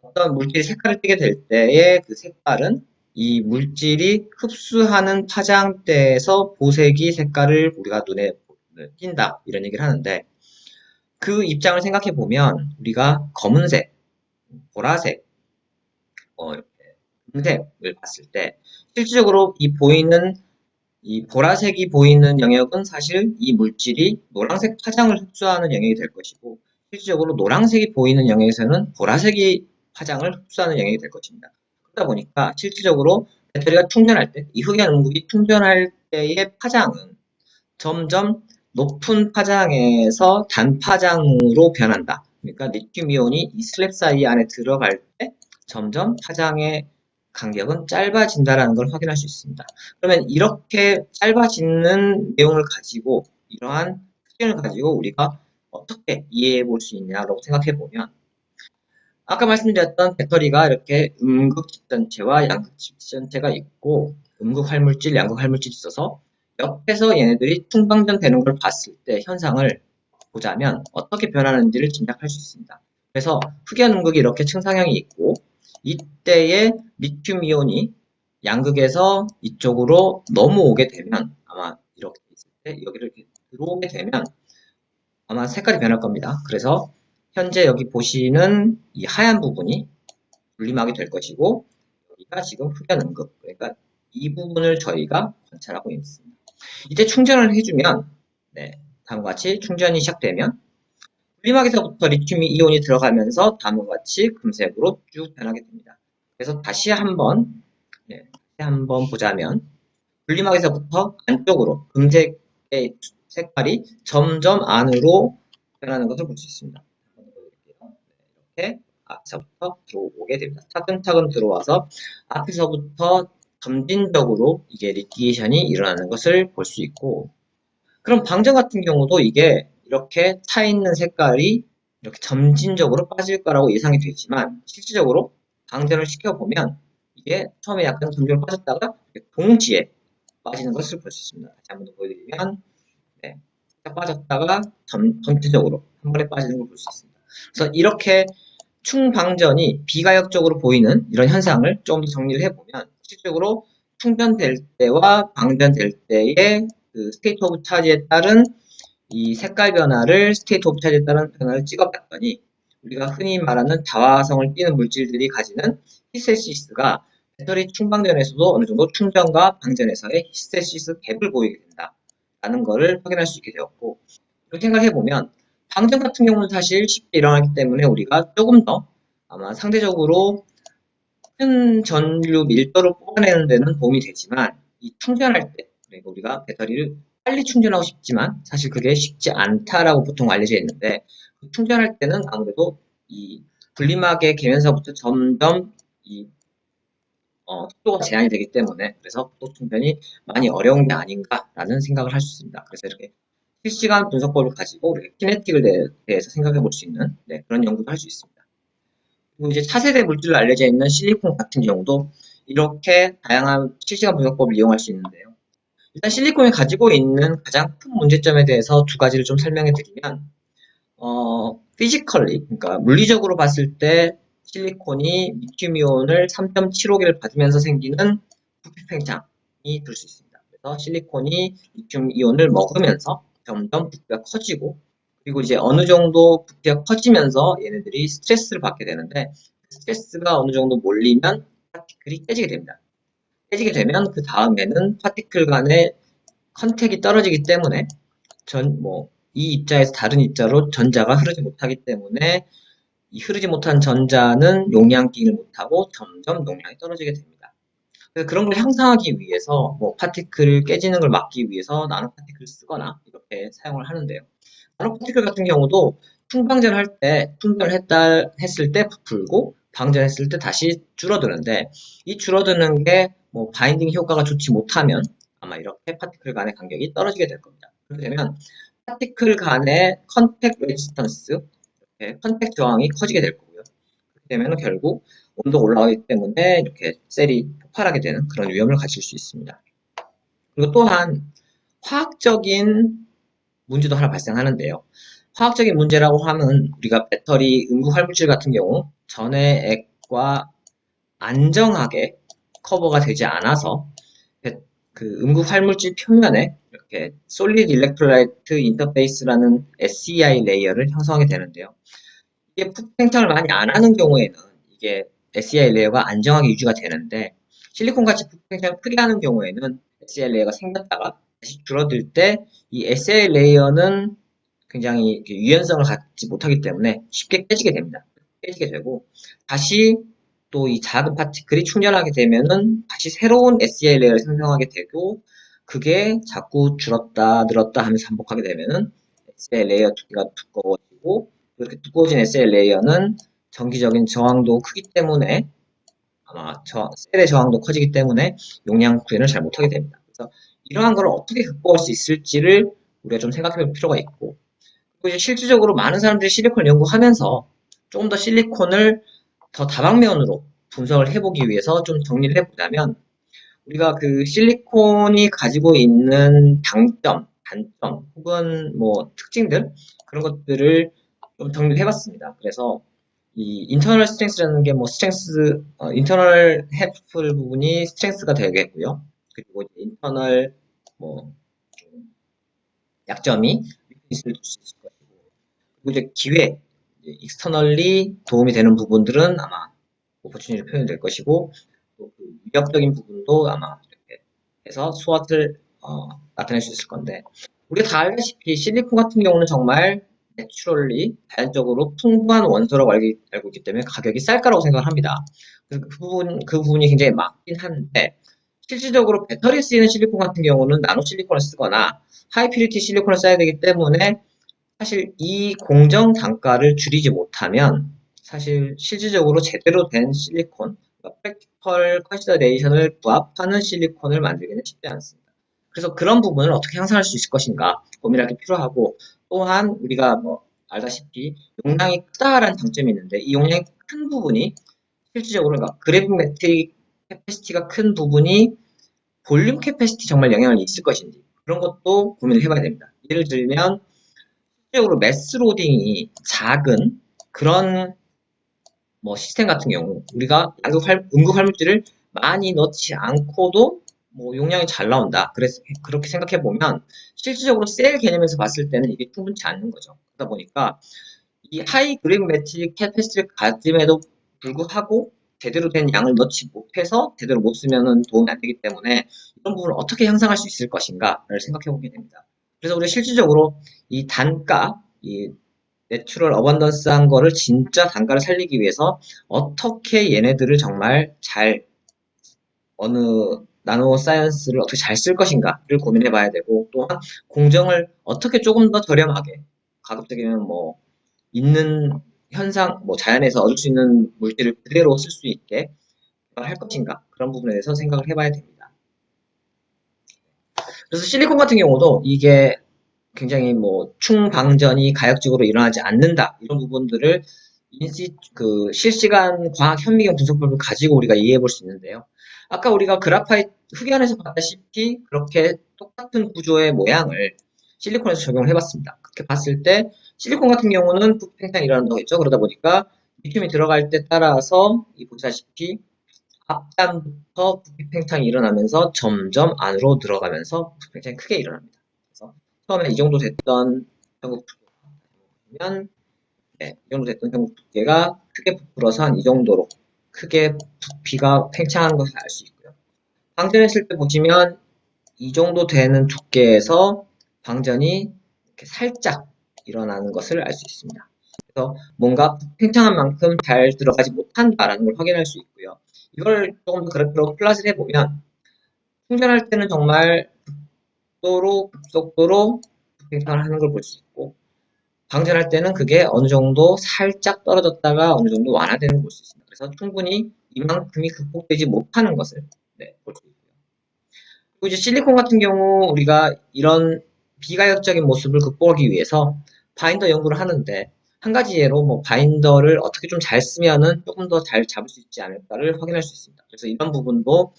어떤 물질이 색깔을 띠게 될 때의 그 색깔은 이 물질이 흡수하는 파장대에서 보색이 색깔을 우리가 눈에 띈다 이런 얘기를 하는데 그 입장을 생각해 보면 우리가 검은색, 보라색, 이렇게 금색을 봤을 때 실질적으로 이 보라색이 보이는 영역은 사실 이 물질이 노란색 파장을 흡수하는 영역이 될 것이고 실질적으로 노란색이 보이는 영역에서는 보라색이 파장을 흡수하는 영역이 될 것입니다. 그러다 보니까 실질적으로 배터리가 충전할 때, 이 흑연 음극이 충전할 때의 파장은 점점 높은 파장에서 단파장으로 변한다. 그러니까 리튬 이온이 이 슬랩 사이 안에 들어갈 때 점점 파장의 간격은 짧아진다는 걸 확인할 수 있습니다. 그러면 이렇게 짧아지는 내용을 가지고 이러한 특징을 가지고 우리가 어떻게 이해해 볼 수 있냐라고 생각해 보면 아까 말씀드렸던 배터리가 이렇게 음극 집전체와 양극 집전체가 있고 음극 활물질, 양극 활물질이 있어서 옆에서 얘네들이 충방전되는 걸 봤을 때 현상을 보자면 어떻게 변하는지를 짐작할 수 있습니다. 그래서 흑연 음극이 이렇게 증상형이 있고 이때에 리튬 이온이 양극에서 이쪽으로 넘어오게 되면 아마 이렇게 있을 때 여기를 이렇게 들어오게 되면 아마 색깔이 변할 겁니다. 그래서 현재 여기 보시는 이 하얀 부분이 분리막이 될 것이고 여기가 지금 흑연 음극 그러니까 이 부분을 저희가 관찰하고 있습니다. 이제 충전을 해주면 다음과 같이 충전이 시작되면 분리막에서부터 리튬 이온이 들어가면서 다음과 같이 금색으로 쭉 변하게 됩니다. 그래서 다시 한번 보자면 분리막에서부터 안쪽으로 금색의 색깔이 점점 안으로 변하는 것을 볼 수 있습니다. 이렇게 앞에서부터 들어오게 됩니다. 차근차근 들어와서 앞에서부터 점진적으로 이게 리디에이션이 일어나는 것을 볼 수 있고 그럼 방전 같은 경우도 이게 이렇게 차 있는 색깔이 이렇게 점진적으로 빠질 거라고 예상이 되지만 실질적으로 방전을 시켜보면 이게 처음에 약간 점진적으로 빠졌다가 동시에 빠지는 것을 볼 수 있습니다. 다시 한번 더 보여드리면 살짝 빠졌다가 전체적으로 한 번에 빠지는 걸 볼 수 있습니다. 그래서 이렇게 충방전이 비가역적으로 보이는 이런 현상을 조금 더 정리를 해보면 실질적으로 충전될 때와 방전될 때의 그 스테이트 오브 차지에 따른 이 색깔 변화를 스테이트 오브 차지에 따른 변화를 찍어봤더니 우리가 흔히 말하는 다화성을 띠는 물질들이 가지는 히스테시스가 배터리 충방전에서도 어느 정도 충전과 방전에서의 히스테시스 갭을 보이게 된다라는 것을 확인할 수 있게 되었고 이렇게 생각해보면 방전 같은 경우는 사실 쉽게 일어나기 때문에 우리가 조금 더 아마 상대적으로 큰 전류 밀도를 뽑아내는 데는 도움이 되지만 이 충전할 때 그러니까 우리가 배터리를 빨리 충전하고 싶지만 사실 그게 쉽지 않다라고 보통 알려져 있는데 충전할 때는 아무래도 이 분리막의 계면서부터 점점 이 속도가 제한이 되기 때문에 그래서 속도 충전이 많이 어려운 게 아닌가라는 생각을 할 수 있습니다. 그래서 이렇게 실시간 분석법을 가지고 우리가 키네틱을 대해서 생각해 볼 수 있는 그런 연구도 할 수 있습니다. 그리고 이제 차세대 물질로 알려져 있는 실리콘 같은 경우도 이렇게 다양한 실시간 분석법을 이용할 수 있는데요. 일단 실리콘이 가지고 있는 가장 큰 문제점에 대해서 두 가지를 좀 설명해 드리면 피지컬리 그러니까 물리적으로 봤을 때 실리콘이 리튬이온을 3.75개를 받으면서 생기는 부피 팽창이 될 수 있습니다. 그래서 실리콘이 리튬이온을 먹으면서 점점 부피가 커지고 그리고 이제 어느 정도 부피가 커지면서 얘네들이 스트레스를 받게 되는데 스트레스가 어느 정도 몰리면 파티클이 깨지게 됩니다. 깨지게 되면 그 다음에는 파티클 간의 컨택이 떨어지기 때문에 이 입자에서 다른 입자로 전자가 흐르지 못하기 때문에 이 흐르지 못한 전자는 용량 끼기를 못하고 점점 용량이 떨어지게 됩니다. 그래서 그런 걸 향상하기 위해서 뭐 파티클 깨지는 걸 막기 위해서 나노 파티클을 쓰거나 이렇게 사용을 하는데요. 나노 파티클 같은 경우도 충방전할 때 했을 때 부풀고 방전했을 때 다시 줄어드는데 이 줄어드는 게 뭐 바인딩 효과가 좋지 못하면 아마 이렇게 파티클 간의 간격이 떨어지게 될 겁니다. 그렇게 되면 파티클 간의 컨택 레지스턴스, 컨택 저항이 커지게 될 거고요. 그렇게 되면 결국 온도가 올라가기 때문에 이렇게 셀이 폭발하게 되는 그런 위험을 가질 수 있습니다. 그리고 또한 화학적인 문제도 하나 발생하는데요. 화학적인 문제라고 하면 우리가 배터리 음극 활물질 같은 경우 전해 액과 안정하게 커버가 되지 않아서 그 음극 활물질 표면에 이렇게 솔리드 일렉트로라이트 인터페이스라는 SEI 레이어를 형성하게 되는데요. 이게 팽창을 많이 안 하는 경우에는 이게 SEI 레이어가 안정하게 유지가 되는데 실리콘 같이 팽창을 크게 하는 경우에는 SEI 레이어가 생겼다가 다시 줄어들 때 이 SEI 레이어는 굉장히 유연성을 갖지 못하기 때문에 쉽게 깨지게 됩니다. 깨지게 되고 다시 또 이 작은 파티클이 충전하게 되면은 다시 새로운 SEI 레이어를 생성하게 되고 그게 자꾸 줄었다 늘었다 하면서 반복하게 되면은 SEI 레이어 두께가 두꺼워지고 이렇게 두꺼워진 SEI 레이어는 정기적인 저항도 크기 때문에 아마 셀의 저항도 커지기 때문에 용량 구현을 잘 못하게 됩니다. 그래서 이러한 걸 어떻게 극복할 수 있을지를 우리가 좀 생각해 볼 필요가 있고 그리고 이제 실질적으로 많은 사람들이 실리콘을 연구하면서 조금 더 실리콘을 더 다방면으로 분석을 해보기 위해서 좀 정리를 해보자면 우리가 그 실리콘이 가지고 있는 장점, 단점 혹은 뭐 특징들 그런 것들을 좀 정리를 해봤습니다. 그래서 이 인터널 스트렝스라는 게 뭐 스트렝스 인터널 해플 부분이 스트렝스가 되겠고요. 그리고 인터널 뭐 약점이 있을 수 있을 것이고 그리고 이제 기회 익스터널리 도움이 되는 부분들은 아마 오퍼튜니티로 표현될 것이고 또그 위협적인 부분도 아마 이렇게 해서 수확을 나타낼 수 있을 건데 우리가 다 알다시피 실리콘 같은 경우는 정말 내추럴리 자연적으로 풍부한 원소라고 알고 있기 때문에 가격이 쌀 거라고 생각을 합니다. 그 부분이 굉장히 맞긴 한데 실질적으로 배터리에 쓰이는 실리콘 같은 경우는 나노 실리콘을 쓰거나 하이퓨리티 실리콘을 써야 되기 때문에 사실 이 공정 단가를 줄이지 못하면 사실 실질적으로 제대로 된 실리콘, 프랙티컬 컨시더레이션을 부합하는 실리콘을 만들기는 쉽지 않습니다. 그래서 그런 부분을 어떻게 향상할 수 있을 것인가 고민할 게 필요하고 또한 우리가 뭐 알다시피 용량이 크다라는 장점이 있는데 이 용량이 큰 부분이 실질적으로 그러니까 그래비메트릭 캐패시티가 큰 부분이 볼륨 캐패시티 정말 영향을 있을 것인지 그런 것도 고민을 해봐야 됩니다. 예를 들면 실질적으로 매스 로딩이 작은 그런 뭐 시스템 같은 경우 우리가 음극 활물질을 많이 넣지 않고도 뭐 용량이 잘 나온다. 그래서 그렇게 생각해 보면 실질적으로 셀 개념에서 봤을 때는 이게 충분치 않는 거죠. 그러다 보니까 이 하이 그래비메트릭 캐패시티를 가짐에도 불구하고 제대로 된 양을 넣지 못해서 제대로 못 쓰면은 도움이 안 되기 때문에 이런 부분을 어떻게 향상할 수 있을 것인가를 생각해 보게 됩니다. 그래서 우리 실질적으로 이 단가, 이 내추럴 어반던스한 거를 진짜 단가를 살리기 위해서 어떻게 얘네들을 정말 잘 어느 나노 사이언스를 어떻게 잘 쓸 것인가를 고민해 봐야 되고 또한 공정을 어떻게 조금 더 저렴하게 가급적이면 뭐 있는 현상 뭐 자연에서 얻을 수 있는 물질을 그대로 쓸 수 있게 할 것인가 그런 부분에 대해서 생각을 해봐야 됩니다. 그래서 실리콘 같은 경우도 이게 굉장히 뭐 충방전이 가역적으로 일어나지 않는다 이런 부분들을 실시간 과학 현미경 분석법을 가지고 우리가 이해해 볼 수 있는데요. 아까 우리가 그래파이트 흑연에서 봤다시피 그렇게 똑같은 구조의 모양을 실리콘에서 적용을 해봤습니다. 그렇게 봤을 때 실리콘 같은 경우는 부피 팽창이 일어난다고 했죠. 그러다 보니까 리튬이 들어갈 때 따라서 보시다시피 앞단부터 부피 팽창이 일어나면서 점점 안으로 들어가면서 부피 팽창이 크게 일어납니다. 그래서 처음에 이 정도 됐던 전국 두께가 보면 이 정도 됐던 전국 두께가 크게 부풀어서 한 이 정도로 크게 부피가 팽창한 것을 알 수 있고요. 방전했을 때 보시면 이 정도 되는 두께에서 방전이 이렇게 살짝 일어나는 것을 알 수 있습니다. 그래서 뭔가 팽창한 만큼 잘 들어가지 못한다라는 걸 확인할 수 있고요. 이걸 조금 더 그래프로 플랫을 해보면 충전할 때는 정말 급속도로 팽창을 하는 걸 볼 수 있고 방전할 때는 그게 어느 정도 살짝 떨어졌다가 어느 정도 완화되는 걸 볼 수 있습니다. 그래서 충분히 이만큼이 극복되지 못하는 것을 볼 수 있고요. 그리고 이제 실리콘 같은 경우 우리가 이런 비가역적인 모습을 극복하기 위해서 바인더 연구를 하는데 한 가지 예로 뭐 바인더를 어떻게 좀 잘 쓰면은 조금 더 잘 잡을 수 있지 않을까를 확인할 수 있습니다. 그래서 이런 부분도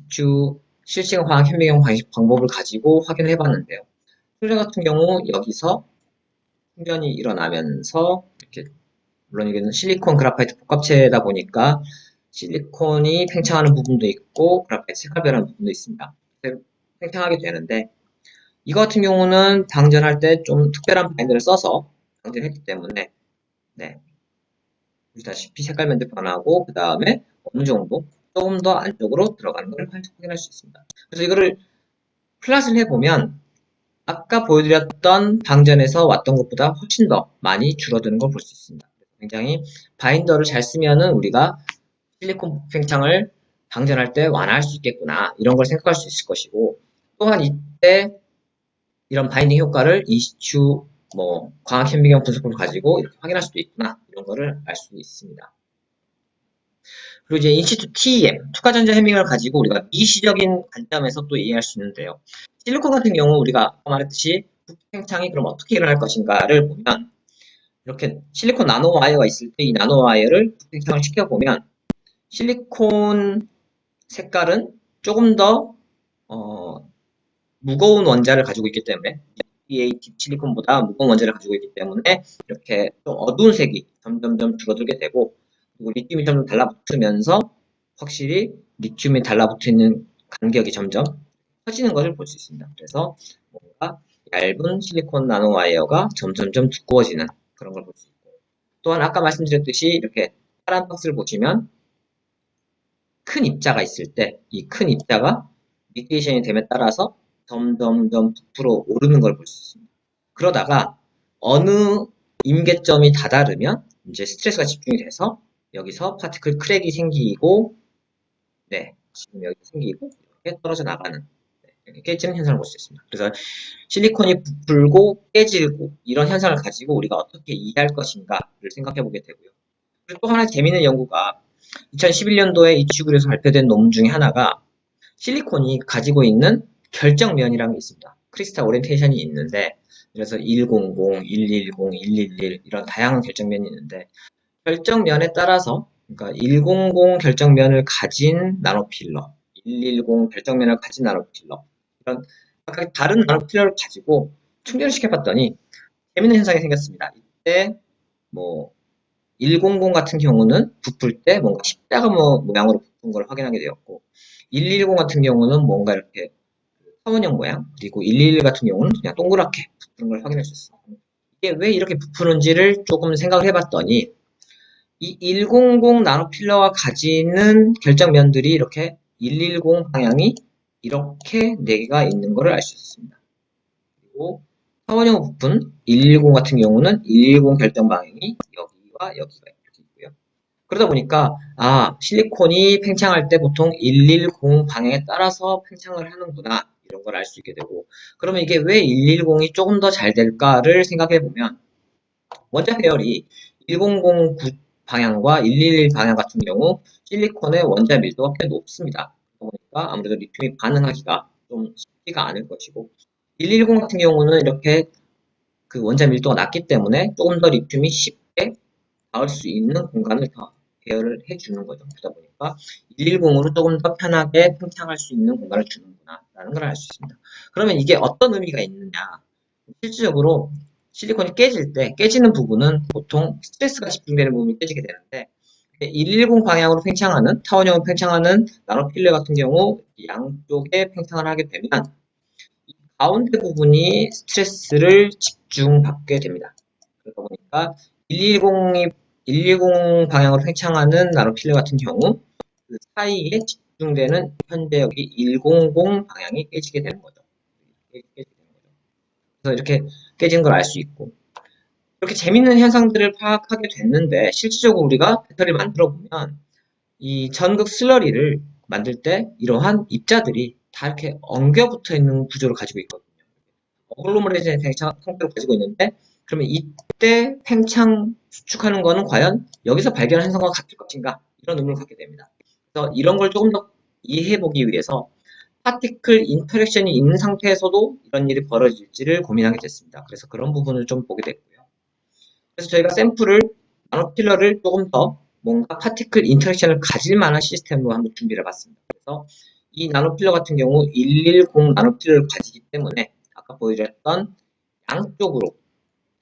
주 실시간 광학 현미경 방법을 가지고 확인을 해봤는데요. 충전 같은 경우 여기서 충전이 일어나면서 이렇게 물론 이게는 실리콘 그라파이트 복합체다 보니까 실리콘이 팽창하는 부분도 있고 그라파이트 색깔 변하는 부분도 있습니다. 팽창하게 되는데 이거 같은 경우는 방전할 때 좀 특별한 바인더를 써서 방전했기 때문에 네, 보시다시피 색깔면도 변하고 그 다음에 어느 정도 조금 더 안쪽으로 들어가는 걸 확인할 수 있습니다. 그래서 이거를 플랫을 해보면 아까 보여드렸던 방전에서 왔던 것보다 훨씬 더 많이 줄어드는 걸 볼 수 있습니다. 굉장히 바인더를 잘 쓰면은 우리가 실리콘 팽창을 방전할 때 완화할 수 있겠구나 이런 걸 생각할 수 있을 것이고 또한 이때 이런 바인딩 효과를 이슈 광학 현미경 분석법을 가지고 이렇게 확인할 수도 있구나 이런 거를 알 수 있습니다. 그리고 이제 인시투 TEM 투과전자 현미경을 가지고 우리가 미시적인 관점에서 또 이해할 수 있는데요. 실리콘 같은 경우 우리가 아까 말했듯이 팽창이 그럼 어떻게 일어날 것인가를 보면 이렇게 실리콘 나노 와이어가 있을 때 이 나노 와이어를 팽창을 시켜보면 실리콘 색깔은 조금 더 무거운 원자를 가지고 있기 때문에 EA 딥 실리콘보다 무거운 원자를 가지고 있기 때문에 이렇게 좀 어두운 색이 점점점 줄어들게 되고 그리고 리튬이 점점 달라붙으면서 확실히 리튬이 달라붙는 간격이 점점 커지는 것을 볼 수 있습니다. 그래서 뭔가 얇은 실리콘 나노 와이어가 점점점 두꺼워지는 그런 걸 볼 수 있고 또한 아까 말씀드렸듯이 이렇게 파란 박스를 보시면 큰 입자가 있을 때 이 큰 입자가 미디에이션이 됨에 따라서 점점점 부풀어 오르는 걸 볼 수 있습니다. 그러다가 어느 임계점이 다다르면 이제 스트레스가 집중이 돼서 여기서 파티클 크랙이 생기고 네, 지금 여기 생기고 이렇게 떨어져 나가는 이렇게 깨지는 현상을 볼 수 있습니다. 그래서 실리콘이 부풀고 깨지고 이런 현상을 가지고 우리가 어떻게 이해할 것인가를 생각해 보게 되고요. 그리고 또 하나 재미있는 연구가 2011년도에 이치구에서 발표된 논문 중에 하나가 실리콘이 가지고 있는 결정면이라는 게 있습니다. 크리스탈 오리엔테이션이 있는데 그래서 100, 110, 111 이런 다양한 결정면이 있는데 결정면에 따라서 그러니까 100 결정면을 가진 나노필러, 110 결정면을 가진 나노필러 이런 각각 다른 나노필러를 가지고 충전을 시켜봤더니 재밌는 현상이 생겼습니다. 이때 뭐 100 같은 경우는 부풀 때 뭔가 십자가 모양으로 부푼 걸 확인하게 되었고 110 같은 경우는 뭔가 이렇게 타원형 모양 그리고 111 같은 경우는 그냥 동그랗게 부푸는 걸 확인할 수 있어요. 이게 왜 이렇게 부푸는지를 조금 생각을 해봤더니 이 100 나노필러가 가지는 결정면들이 이렇게 110 방향이 이렇게 4개가 있는 것을 알 수 있습니다. 그리고 타원형 부품 110 같은 경우는 110 결정 방향이 여기와 여기가 이렇게 있고요. 그러다 보니까 실리콘이 팽창할 때 보통 110 방향에 따라서 팽창을 하는구나 이런 걸 알 수 있게 되고 그러면 이게 왜 110이 조금 더 잘 될까를 생각해 보면 원자 배열이 100 방향과 111 방향 같은 경우 실리콘의 원자 밀도가 꽤 높습니다. 그러니까 아무래도 리튬이 반응하기가 좀 쉽지가 않을 것이고 110 같은 경우는 이렇게 그 원자 밀도가 낮기 때문에 조금 더 리튬이 쉽게 닿을 수 있는 공간을 더 배열을 해주는 거죠. 그러다 보니까 110으로 조금 더 편하게 팽창할 수 있는 공간을 주는구나 라는 걸 알 수 있습니다. 그러면 이게 어떤 의미가 있느냐 실질적으로 실리콘이 깨질 때 깨지는 부분은 보통 스트레스가 집중되는 부분이 깨지게 되는데 110 방향으로 팽창하는 타원형으로 팽창하는 나노필러 같은 경우 양쪽에 팽창을 하게 되면 이 가운데 부분이 스트레스를 집중받게 됩니다. 그러다 보니까 110 방향으로 팽창하는 나노필러 같은 경우 그 사이에 집중되는 현재 여기 100 방향이 깨지게 되는 거죠. 그래서 이렇게 깨지는 걸 알 수 있고 이렇게 재밌는 현상들을 파악하게 됐는데 실질적으로 우리가 배터리를 만들어 보면 이 전극 슬러리를 만들 때 이러한 입자들이 다 이렇게 엉겨 붙어 있는 구조를 가지고 있거든요. 어글로머레이션 형태로 가지고 있는데 그러면 이때 팽창 수축하는 거는 과연 여기서 발견한 현상과 같을 것인가 이런 의문을 갖게 됩니다. 그래서 이런 걸 조금 더 이해해 보기 위해서 파티클 인터랙션이 있는 상태에서도 이런 일이 벌어질지를 고민하게 됐습니다. 그래서 그런 부분을 좀 보게 됐고요. 그래서 저희가 샘플을 나노필러를 조금 더 뭔가 파티클 인터랙션을 가질 만한 시스템으로 한번 준비를 해봤습니다. 그래서 이 나노필러 같은 경우 110 나노필러를 가지기 때문에 아까 보여드렸던 양쪽으로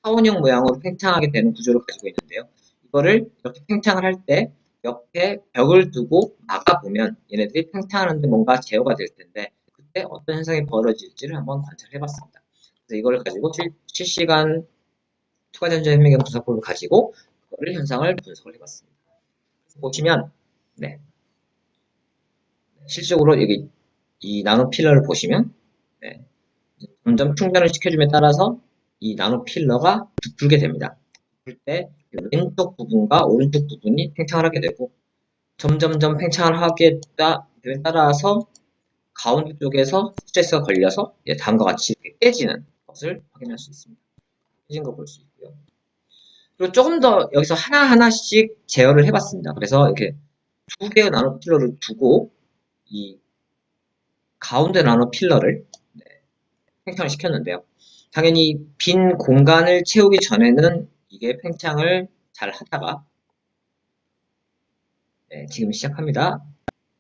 타원형 모양으로 팽창하게 되는 구조를 가지고 있는데요. 이거를 이렇게 팽창을 할 때 옆에 벽을 두고 막아보면 얘네들이 팽창하는데 뭔가 제어가 될 텐데 그때 어떤 현상이 벌어질지를 한번 관찰해봤습니다. 그래서 이걸 가지고 실시간 투과전자 현미경 분석법을 가지고 그거를 현상을 분석을 해봤습니다. 보시면 네, 실질적으로 여기 이 나노 필러를 보시면 네, 점점 충전을 시켜줌에 따라서 이 나노 필러가 부풀게 됩니다. 부풀 때 왼쪽 부분과 오른쪽 부분이 팽창을 하게 되고 점점점 팽창을 하게 됨에 따라서 가운데 쪽에서 스트레스가 걸려서 다음과 같이 깨지는 것을 확인할 수 있습니다. 깨진 걸 볼 수 있고요. 그리고 조금 더 여기서 하나하나씩 제어를 해봤습니다. 그래서 이렇게 두 개의 나노 필러를 두고 이 가운데 나노 필러를 팽창을 시켰는데요. 당연히 빈 공간을 채우기 전에는 이게 팽창을 잘 하다가 지금 시작합니다.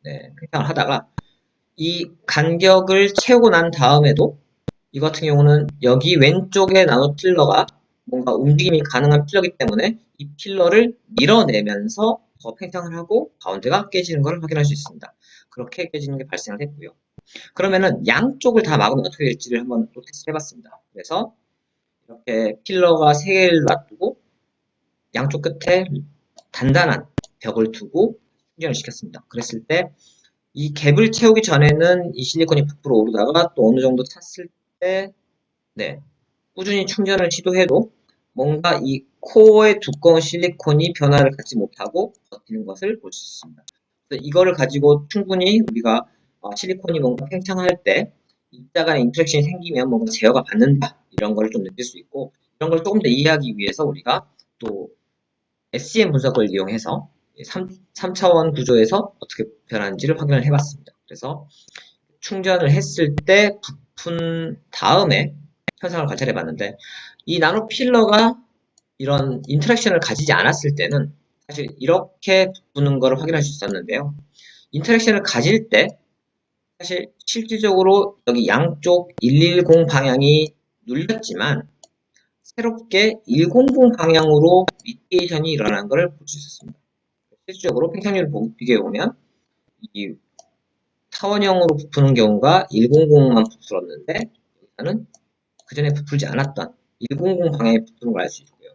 팽창을 하다가 이 간격을 채우고 난 다음에도 이 같은 경우는 여기 왼쪽에 나노 필러가 뭔가 움직임이 가능한 필러이기 때문에 이 필러를 밀어내면서 더 팽창을 하고 가운데가 깨지는 것을 확인할 수 있습니다. 그렇게 깨지는 게 발생을 했고요. 그러면은 양쪽을 다 막으면 어떻게 될지를 한번 또 테스트 해봤습니다. 그래서 이렇게 필러가 3개를 놔두고 양쪽 끝에 단단한 벽을 두고 충전을 시켰습니다. 그랬을 때 이 갭을 채우기 전에는 이 실리콘이 부풀어 오르다가 또 어느 정도 찼을 때 꾸준히 충전을 시도해도 뭔가 이 코어의 두꺼운 실리콘이 변화를 갖지 못하고 버티는 것을 볼 수 있습니다. 그래서 이거를 가지고 충분히 우리가 실리콘이 뭔가 팽창할 때 입자 간의 인터랙션이 생기면 뭔가 제어가 받는다 이런 걸 좀 느낄 수 있고 이런 걸 조금 더 이해하기 위해서 우리가 또 SEM 분석을 이용해서 3차원 구조에서 어떻게 변하는지를 확인을 해봤습니다. 그래서 충전을 했을 때 부푼 다음에 현상을 관찰해봤는데 이 나노 필러가 이런 인터랙션을 가지지 않았을 때는 사실 이렇게 부푸는 것을 확인할 수 있었는데요. 인터랙션을 가질 때 사실 실질적으로 여기 양쪽 110 방향이 눌렸지만 새롭게 100 방향으로 미디에이션이 일어나는 것을 볼 수 있었습니다. 실질적으로 팽창률을 비교해보면 이 타원형으로 부푸는 경우가 100만 부풀었는데 여기서는 그 전에 부풀지 않았던 100 방향에 부푸는 걸 알 수 있고요.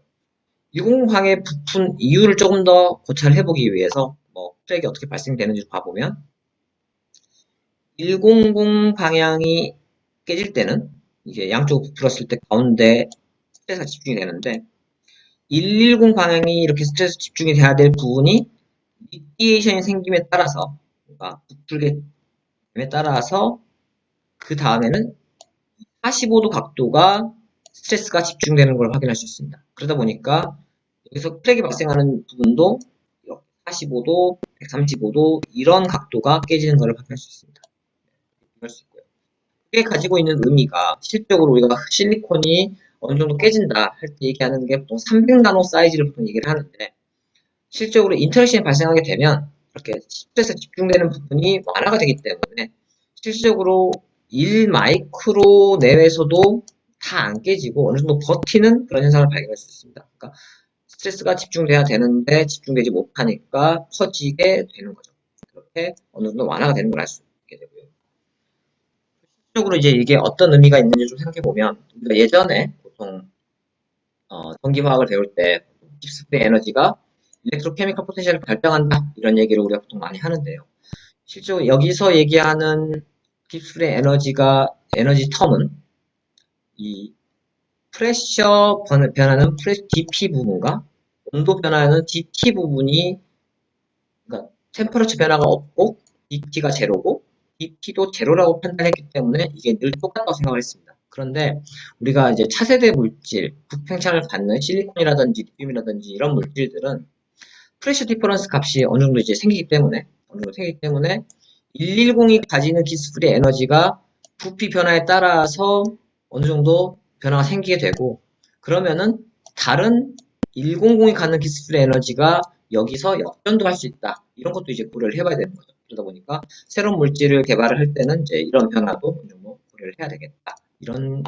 100 방향에 부푼 이유를 조금 더 고찰을 해보기 위해서 트랙이 어떻게 발생되는지 봐보면 100 방향이 깨질 때는 이게 양쪽으로 부풀었을 때 가운데 스트레스가 집중이 되는데 110 방향이 이렇게 스트레스 집중이 돼야 될 부분이 미디에이션이 생김에 따라서 그러니까 부풀게 됨에 따라서 그 다음에는 45도 각도가 스트레스가 집중되는 걸 확인할 수 있습니다. 그러다 보니까 여기서 트랙이 발생하는 부분도 45도, 135도 이런 각도가 깨지는 걸 확인할 수 있습니다. 할 수 있고요. 그게 가지고 있는 의미가 실적으로 우리가 실리콘이 어느 정도 깨진다 할 때 얘기하는 게 보통 300나노 사이즈를 보통 얘기를 하는데 실적으로 인터랙션이 발생하게 되면 이렇게 스트레스 집중되는 부분이 완화가 되기 때문에 실질적으로 1마이크로 내외에서도 다 안 깨지고 어느 정도 버티는 그런 현상을 발견할 수 있습니다. 그러니까 스트레스가 집중돼야 되는데 집중되지 못하니까 퍼지게 되는 거죠. 그렇게 어느 정도 완화가 되는 걸 알 수 있게 되고요. 실질적으로 이제 이게 어떤 의미가 있는지 좀 생각해 보면 우리가 예전에 보통 전기화학을 배울 때 딥스프레이 에너지가 일렉트로케미컬 포텐셜을 발병한다 이런 얘기를 우리가 보통 많이 하는데요. 실제로 여기서 얘기하는 딥스프레이 에너지 텀은 이 프레셔 변화는 DP 부분과 온도 변화는 DT 부분이, 그러니까 템퍼러처 변화가 없고 DT가 제로고 DT도 제로라고 판단했기 때문에 이게 늘 똑같다고 생각을 했습니다. 그런데 우리가 이제 차세대 물질, 부팽창을 받는 실리콘이라든지 리튬이라든지 이런 물질들은 프레셔 디퍼런스 값이 어느 정도 생기기 때문에 110이 가지는 기술의 에너지가 부피 변화에 따라서 어느 정도 변화가 생기게 되고, 그러면은 다른 100이 갖는 기술의 에너지가 여기서 역전도 할 수 있다. 이런 것도 이제 고려를 해봐야 되는 거죠. 그러다 보니까 새로운 물질을 개발을 할 때는 이제 이런 변화도 어느 정도 고려를 해야 되겠다. 이런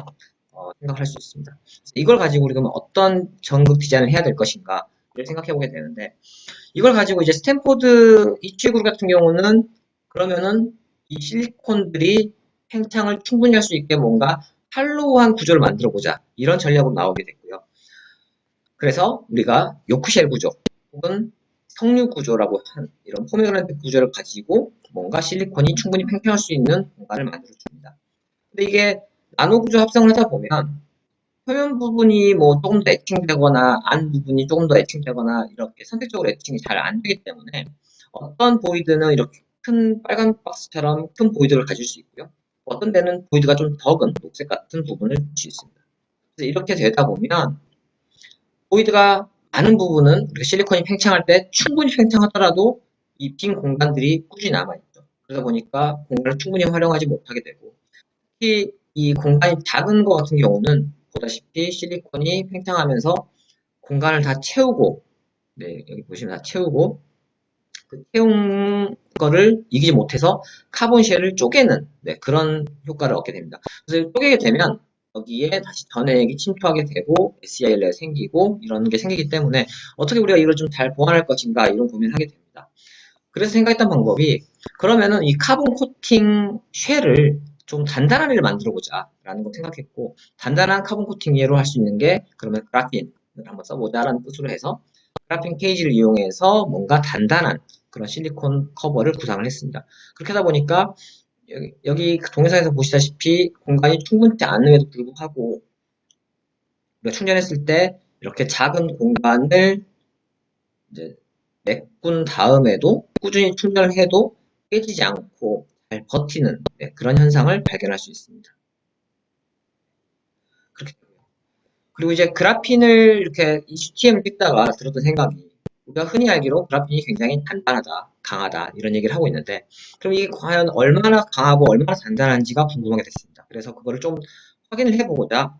생각을 할 수 있습니다. 이걸 가지고 우리가 어떤 전극 디자인을 해야 될 것인가를 생각해 보게 되는데, 이걸 가지고 이제 스탠포드 이치 그룹 같은 경우는 그러면은 이 실리콘들이 팽창을 충분히 할 수 있게 뭔가 할로우한 구조를 만들어 보자, 이런 전략으로 나오게 됐고요. 그래서 우리가 요크쉘 구조 혹은 석류 구조라고 한 이런 포메그란트 구조를 가지고 뭔가 실리콘이 충분히 팽창할 수 있는 공간을 만들어 줍니다. 근데 이게 나노 구조 합성을 하다 보면 표면 부분이 뭐 조금 더 애칭되거나 안 부분이 조금 더 애칭되거나 이렇게 선택적으로 애칭이 잘 안 되기 때문에 어떤 보이드는 이렇게 큰 빨간 박스처럼 큰 보이드를 가질 수 있고요. 어떤 데는 보이드가 좀 적은 녹색 같은 부분을 줄 수 있습니다. 그래서 이렇게 되다 보면 보이드가 많은 부분은 우리가 실리콘이 팽창할 때 충분히 팽창하더라도 이 빈 공간들이 꾸준히 남아있죠. 그러다 보니까 공간을 충분히 활용하지 못하게 되고, 특히 이 공간이 작은 것 같은 경우는 보다시피 실리콘이 팽창하면서 공간을 다 채우고, 네, 여기 보시면 다 채우고, 그 채운 거를 이기지 못해서 카본쉘을 쪼개는, 네, 그런 효과를 얻게 됩니다. 그래서 쪼개게 되면 여기에 다시 전해액이 침투하게 되고 SEIL가 생기고 이런 게 생기기 때문에 어떻게 우리가 이걸 좀 잘 보완할 것인가, 이런 고민을 하게 됩니다. 그래서 생각했던 방법이, 그러면은 이 카본 코팅 쉘을 좀 단단한 애를 만들어 보자 라는 걸 생각했고, 단단한 카본 코팅 예로 할 수 있는 게 그러면 그라핀을 한번 써보자라는 뜻으로 해서 그라핀 케이지를 이용해서 뭔가 단단한 그런 실리콘 커버를 구상을 했습니다. 그렇게 하다 보니까 여기 동영상에서 보시다시피 공간이 충분치 않음에도 불구하고 우리가 충전했을 때 이렇게 작은 공간을 이제 메꾼 다음에도 꾸준히 충전을 해도 깨지지 않고 잘 버티는, 네, 그런 현상을 발견할 수 있습니다. 그렇게 되고요. 그리고 이제 그래핀을 이렇게 HTM을 찍다가 들었던 생각이, 우리가 흔히 알기로 그래핀이 굉장히 단단하다, 강하다, 이런 얘기를 하고 있는데, 그럼 이게 과연 얼마나 강하고 얼마나 단단한지가 궁금하게 됐습니다. 그래서 그거를 좀 확인을 해보고자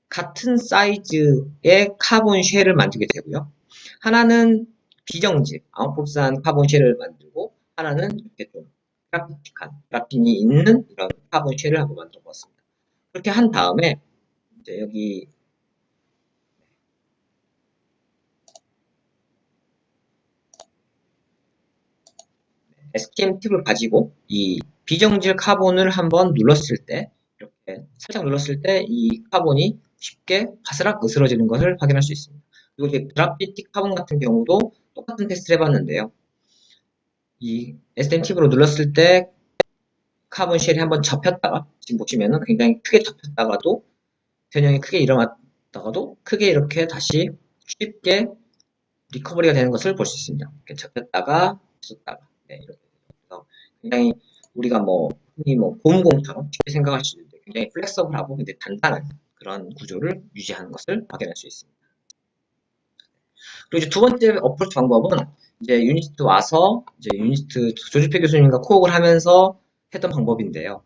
같은 사이즈의 카본 쉘을 만들게 되고요. 하나는 비정질, 아웃포스한 카본 쉘을 만들고, 하나는 이렇게 좀 그래피틱한, 그래핀이 있는 이런 카본 쉘을 한번 만들어 보았습니다. 그렇게 한 다음에 이제 여기 STM 팁을 가지고 이 비정질 카본을 한번 눌렀을 때, 이렇게 살짝 눌렀을 때 이 카본이 쉽게 바스락 으스러지는 것을 확인할 수 있습니다. 그리고 이제 그래피틱 카본 같은 경우도 똑같은 테스트를 해봤는데요. 이 STM 팁으로 눌렀을 때 카본 쉘이 한번 접혔다가, 지금 보시면은 굉장히 크게 접혔다가도, 변형이 크게 일어났다가도 크게 이렇게 다시 쉽게 리커버리가 되는 것을 볼 수 있습니다. 이렇게 접혔다가 붙었다가, 네, 이렇게. 그래서 굉장히 우리가 뭐 흔히 뭐 고무공처럼 쉽게 생각할 수 있는데 굉장히 플렉서블하고 근데 단단한 그런 구조를 유지하는 것을 확인할 수 있습니다. 그리고 이제 두 번째 어프로치 방법은 이제 유니스트 와서 이제 유니스트 조주표 교수님과 코옥을 하면서 했던 방법인데요.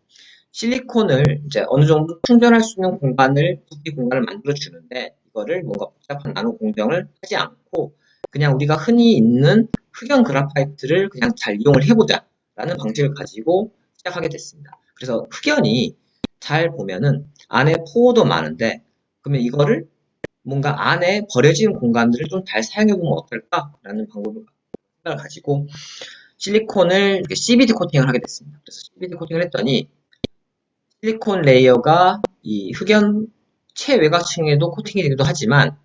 실리콘을 이제 어느 정도 충전할 수 있는 공간을, 부피 공간을 만들어 주는데, 이거를 뭔가 복잡한 나노 공정을 하지 않고 그냥 우리가 흔히 있는 흑연 그라파이트를 그냥 잘 이용을 해보자 라는 방식을 가지고 시작하게 됐습니다. 그래서 흑연이 잘 보면은 안에 포도 많은데, 그러면 이거를 뭔가 안에 버려진 공간들을 좀 잘 사용해보면 어떨까라는 방법을 가지고 실리콘을 이렇게 CBD 코팅을 하게 됐습니다. 그래서 CBD 코팅을 했더니 실리콘 레이어가 이 흑연 최외곽층에도 코팅이 되기도 하지만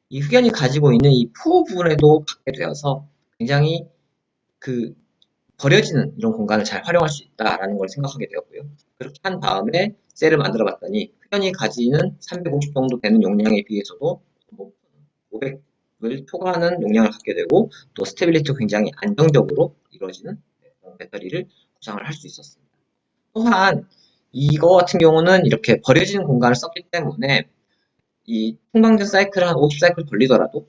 이 흑연이 가지고 있는 이 포 부분에도 받게 되어서 굉장히 그 버려지는 이런 공간을 잘 활용할 수 있다라는 걸 생각하게 되었고요. 그렇게 한 다음에 셀을 만들어 봤더니 흑연이 가지는 350 정도 되는 용량에 비해서도 500을 초과하는 용량을 갖게 되고 또 스테빌리티도 굉장히 안정적으로 이루어지는 배터리를 구상을 할 수 있었습니다. 또한 이거 같은 경우는 이렇게 버려지는 공간을 썼기 때문에 이 풍방전 사이클을 한 50사이클 돌리더라도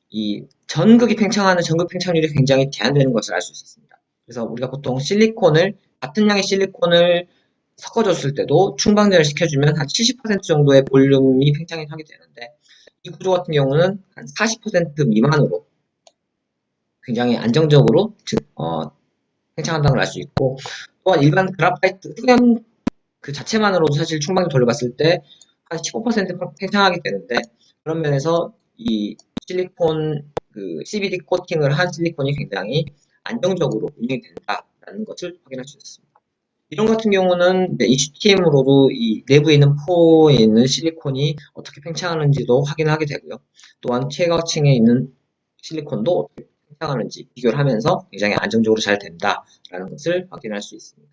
이 전극이 팽창하는 전극 팽창률이 굉장히 제한되는 것을 알 수 있었습니다. 그래서 우리가 보통 같은 양의 실리콘을 섞어줬을 때도 충방전을 시켜주면 한 70% 정도의 볼륨이 팽창이 하게 되는데 이 구조 같은 경우는 한 40% 미만으로 굉장히 안정적으로 팽창한다는 걸 알 수 있고 또한 일반 그라파이트 흑연 그 자체만으로도 사실 충방전 돌려봤을 때 한 15% 팽창하게 되는데 그런 면에서 이 실리콘 CBD 코팅을 한 실리콘이 굉장히 안정적으로 운영이 된다라는 것을 확인할 수 있습니다. 이런 같은 경우는 HTM으로도 이 내부에 있는 포에 있는 실리콘이 어떻게 팽창하는지도 확인하게 되고요. 또한 최각층에 있는 실리콘도 어떻게 팽창하는지 비교를 하면서 굉장히 안정적으로 잘 된다라는 것을 확인할 수 있습니다.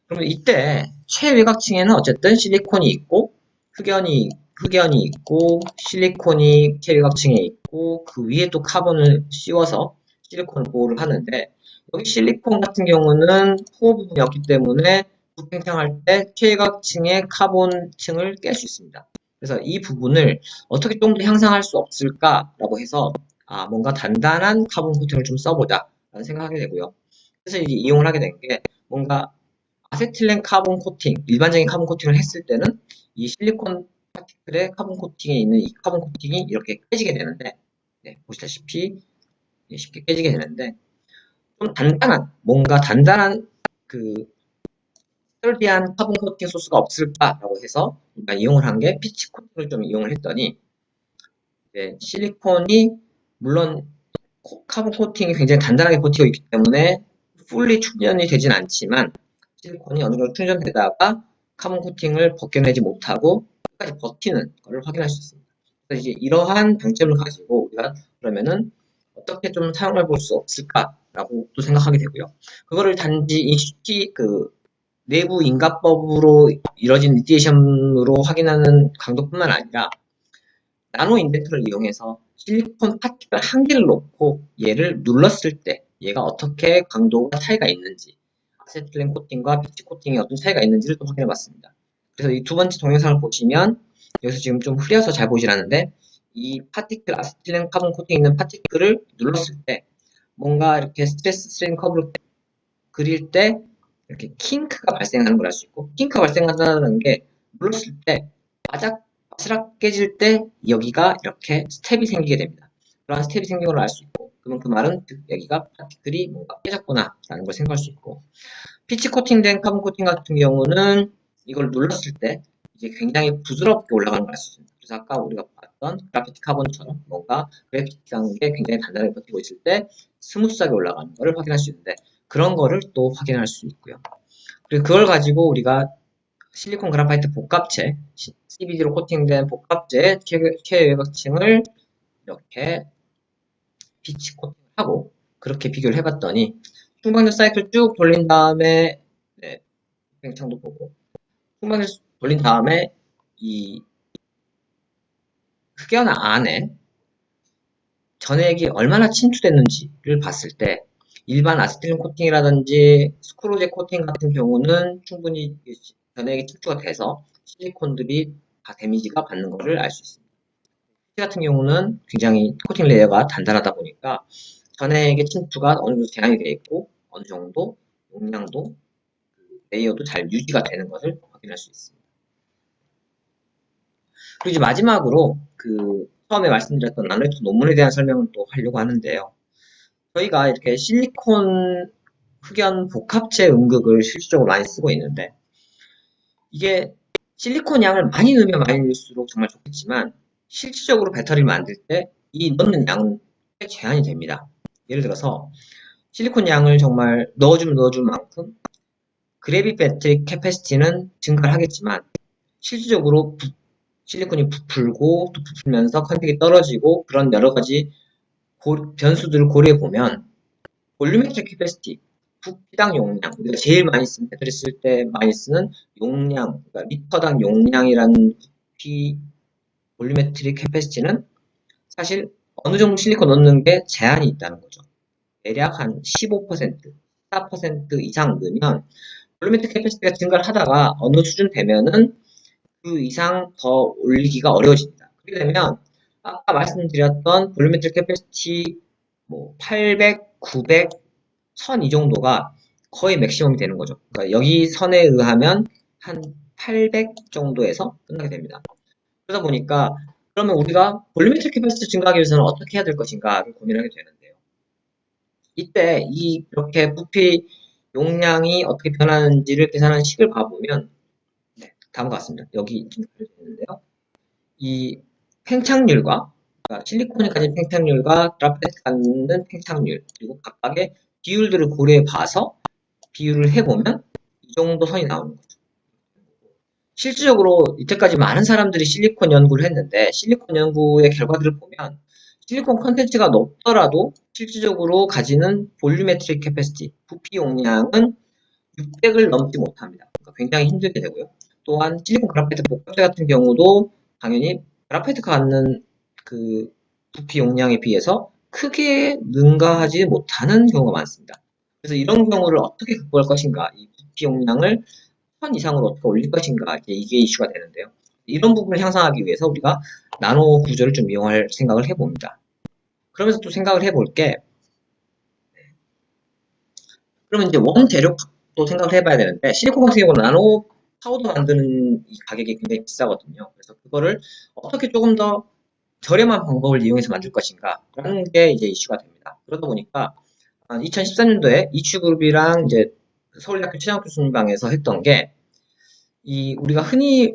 그러면 이때 최외곽층에는 어쨌든 실리콘이 있고 흑연이 있고 실리콘이 최외곽층에 있고 그 위에 또 카본을 씌워서 실리콘을 보호를 하는데 여기 실리콘 같은 경우는 포 부분이 없기 때문에 팽창할 때 최외곽층의 카본층을 깰 수 있습니다. 그래서 이 부분을 어떻게 좀 더 향상할 수 없을까라고 해서 뭔가 단단한 카본 코팅을 좀 써보자 라는 생각을 하게 되고요. 그래서 이제 이용을 하게 된 게 뭔가 아세틸렌 카본 코팅, 일반적인 카본 코팅을 했을 때는 이 실리콘 파티클의 카본 코팅에 있는 이 카본 코팅이 이렇게 깨지게 되는데, 보시다시피 쉽게 깨지게 되는데, 좀 뭔가 단단한 스turdy한 카본 코팅 소스가 없을까라고 해서 이용을 한 게 피치 코팅을 좀 이용을 했더니, 실리콘이 물론 카본 코팅이 굉장히 단단하게 버티고 있기 때문에 풀리 충전이 되진 않지만 실리콘이 어느 정도 충전되다가 카본 코팅을 벗겨내지 못하고 끝까지 버티는 것을 확인할 수 있습니다. 그래서 이제 이러한 장점을 가지고 우리가 그러면은 어떻게 좀 사용해 볼 수 없을까라고 또 생각하게 되고요. 그거를 단지 내부 인가법으로 이뤄진 리디에이션으로 확인하는 강도뿐만 아니라 나노 인젝터를 이용해서 실리콘 파티클 한 개를 놓고 얘를 눌렀을 때 얘가 어떻게 강도가 차이가 있는지 아세틸렌 코팅과 피치 코팅에 어떤 차이가 있는지를 또 확인해 봤습니다. 그래서 이 두 번째 동영상을 보시면 여기서 지금 좀 흐려서 잘 보이질 않는데 이 파티클 아세틸렌 카본 코팅 있는 파티클을 눌렀을 때 뭔가 이렇게 스트레스 스트레인 커브를 그릴 때 이렇게 킹크가 발생하는 걸 알 수 있고 킹크가 발생한다는 게 눌렀을 때 바스락 깨질 때 여기가 이렇게 스텝이 생기게 됩니다. 그러한 스텝이 생긴 걸 알 수 있고 그러면 그 말은 여기가 파티클이 뭔가 깨졌구나 라는 걸 생각할 수 있고 피치 코팅된 카본 코팅 같은 경우는 이걸 눌렀을 때 이게 굉장히 부드럽게 올라가는 걸 알 수 있습니다. 그래서 아까 우리가 봤던 그래피티 카본처럼 뭔가 그래피티한 게 굉장히 단단하게 버티고 있을 때 스무스하게 올라가는 것을 확인할 수 있는데 그런 거를 또 확인할 수 있고요. 그리고 그걸 가지고 우리가 실리콘 그라파이트 복합체, CBD로 코팅된 복합체의 최외곽층을 이렇게 피치 코팅하고 그렇게 비교를 해봤더니 충방전 사이클 쭉 돌린 다음에 팽창도 보고 충방전 돌린 다음에 이 흑연 안에 전액이 얼마나 침투됐는지를 봤을 때 일반 아세틸린 코팅이라든지 스크루제 코팅 같은 경우는 충분히 전액이 침투가 돼서 실리콘들이 다 데미지가 받는 것을 알 수 있습니다. 피치 같은 경우는 굉장히 코팅 레이어가 단단하다 보니까 전액의 침투가 어느 정도 제한이 되어 있고 어느 정도 용량도 레이어도 잘 유지가 되는 것을 확인할 수 있습니다. 그리고 이제 마지막으로 처음에 말씀드렸던 나노레토 논문에 대한 설명을 또 하려고 하는데요. 저희가 이렇게 실리콘 흑연 복합체 음극을 실질적으로 많이 쓰고 있는데 이게 실리콘 양을 많이 넣으면 많이 넣을수록 정말 좋겠지만 실질적으로 배터리를 만들 때 이 넣는 양은 꽤 제한이 됩니다. 예를 들어서 실리콘 양을 정말 넣어주면 넣어줄 만큼 그래비 배터리 캐패시티는 증가를 하겠지만 실질적으로 실리콘이 부풀고 또 부풀면서 컨택이 떨어지고 그런 여러 가지 변수들을 고려해 보면 볼루메트릭 캐패시티 부피당 용량, 우리가 제일 많이 쓰는, 배터리 쓸 때 많이 쓰는 용량, 그러니까 리터당 용량이라는 부피 볼유메트릭 캐패시티는 사실 어느 정도 실리콘 넣는 게 제한이 있다는 거죠. 대략 한 15%, 14% 이상 넣으면 볼루메트릭 캐패시티가 증가를 하다가 어느 수준 되면은 그 이상 더 올리기가 어려워집니다. 그렇게 되면 아까 말씀드렸던 볼루메트릭 캐패시티 뭐 800, 900, 1000 이 정도가 거의 맥시멈이 되는 거죠. 그러니까 여기 선에 의하면 한 800 정도에서 끝나게 됩니다. 그러다 보니까 그러면 우리가 볼루메트릭 캐패시티 증가하기 위해서는 어떻게 해야 될 것인가를 고민하게 되는데요. 이때 이렇게 부피 용량이 어떻게 변하는지를 계산하는 식을 봐보면 다음과 같습니다. 여기 좀 그려져 있는데요. 이 팽창률과 그러니까 실리콘이 가진 팽창률과 그라파이트가 갖는 팽창률 그리고 각각의 비율들을 고려해 봐서 비율을 해보면 이 정도 선이 나오는 거죠. 실질적으로 이때까지 많은 사람들이 실리콘 연구를 했는데 실리콘 연구의 결과들을 보면 실리콘 컨텐츠가 높더라도 실질적으로 가지는 볼유메트릭 캐패시티, 부피 용량은 600을 넘지 못합니다. 그러니까 굉장히 힘들게 되고요. 또한 실리콘 그라파이트 복합재 같은 경우도 당연히 그라파이트가 갖는 그 부피 용량에 비해서 크게 능가하지 못하는 경우가 많습니다. 그래서 이런 경우를 어떻게 극복할 것인가, 이 부피 용량을 1000 이상으로 어떻게 올릴 것인가, 이게 이슈가 되는데요. 이런 부분을 향상하기 위해서 우리가 나노 구조를 좀 이용할 생각을 해봅니다. 그러면서 또 생각을 해볼 게, 그러면 이제 원재료값도 생각을 해봐야 되는데, 실리콘 같은 경우는 나노 파우더 만드는 이 가격이 굉장히 비싸거든요. 그래서 그거를 어떻게 조금 더 저렴한 방법을 이용해서 만들 것인가 라는 게 이제 이슈가 됩니다. 그러다 보니까 2013년도에 이추그룹이랑 이제 서울대학교 최장학 교수님방에서 했던 게 이 우리가 흔히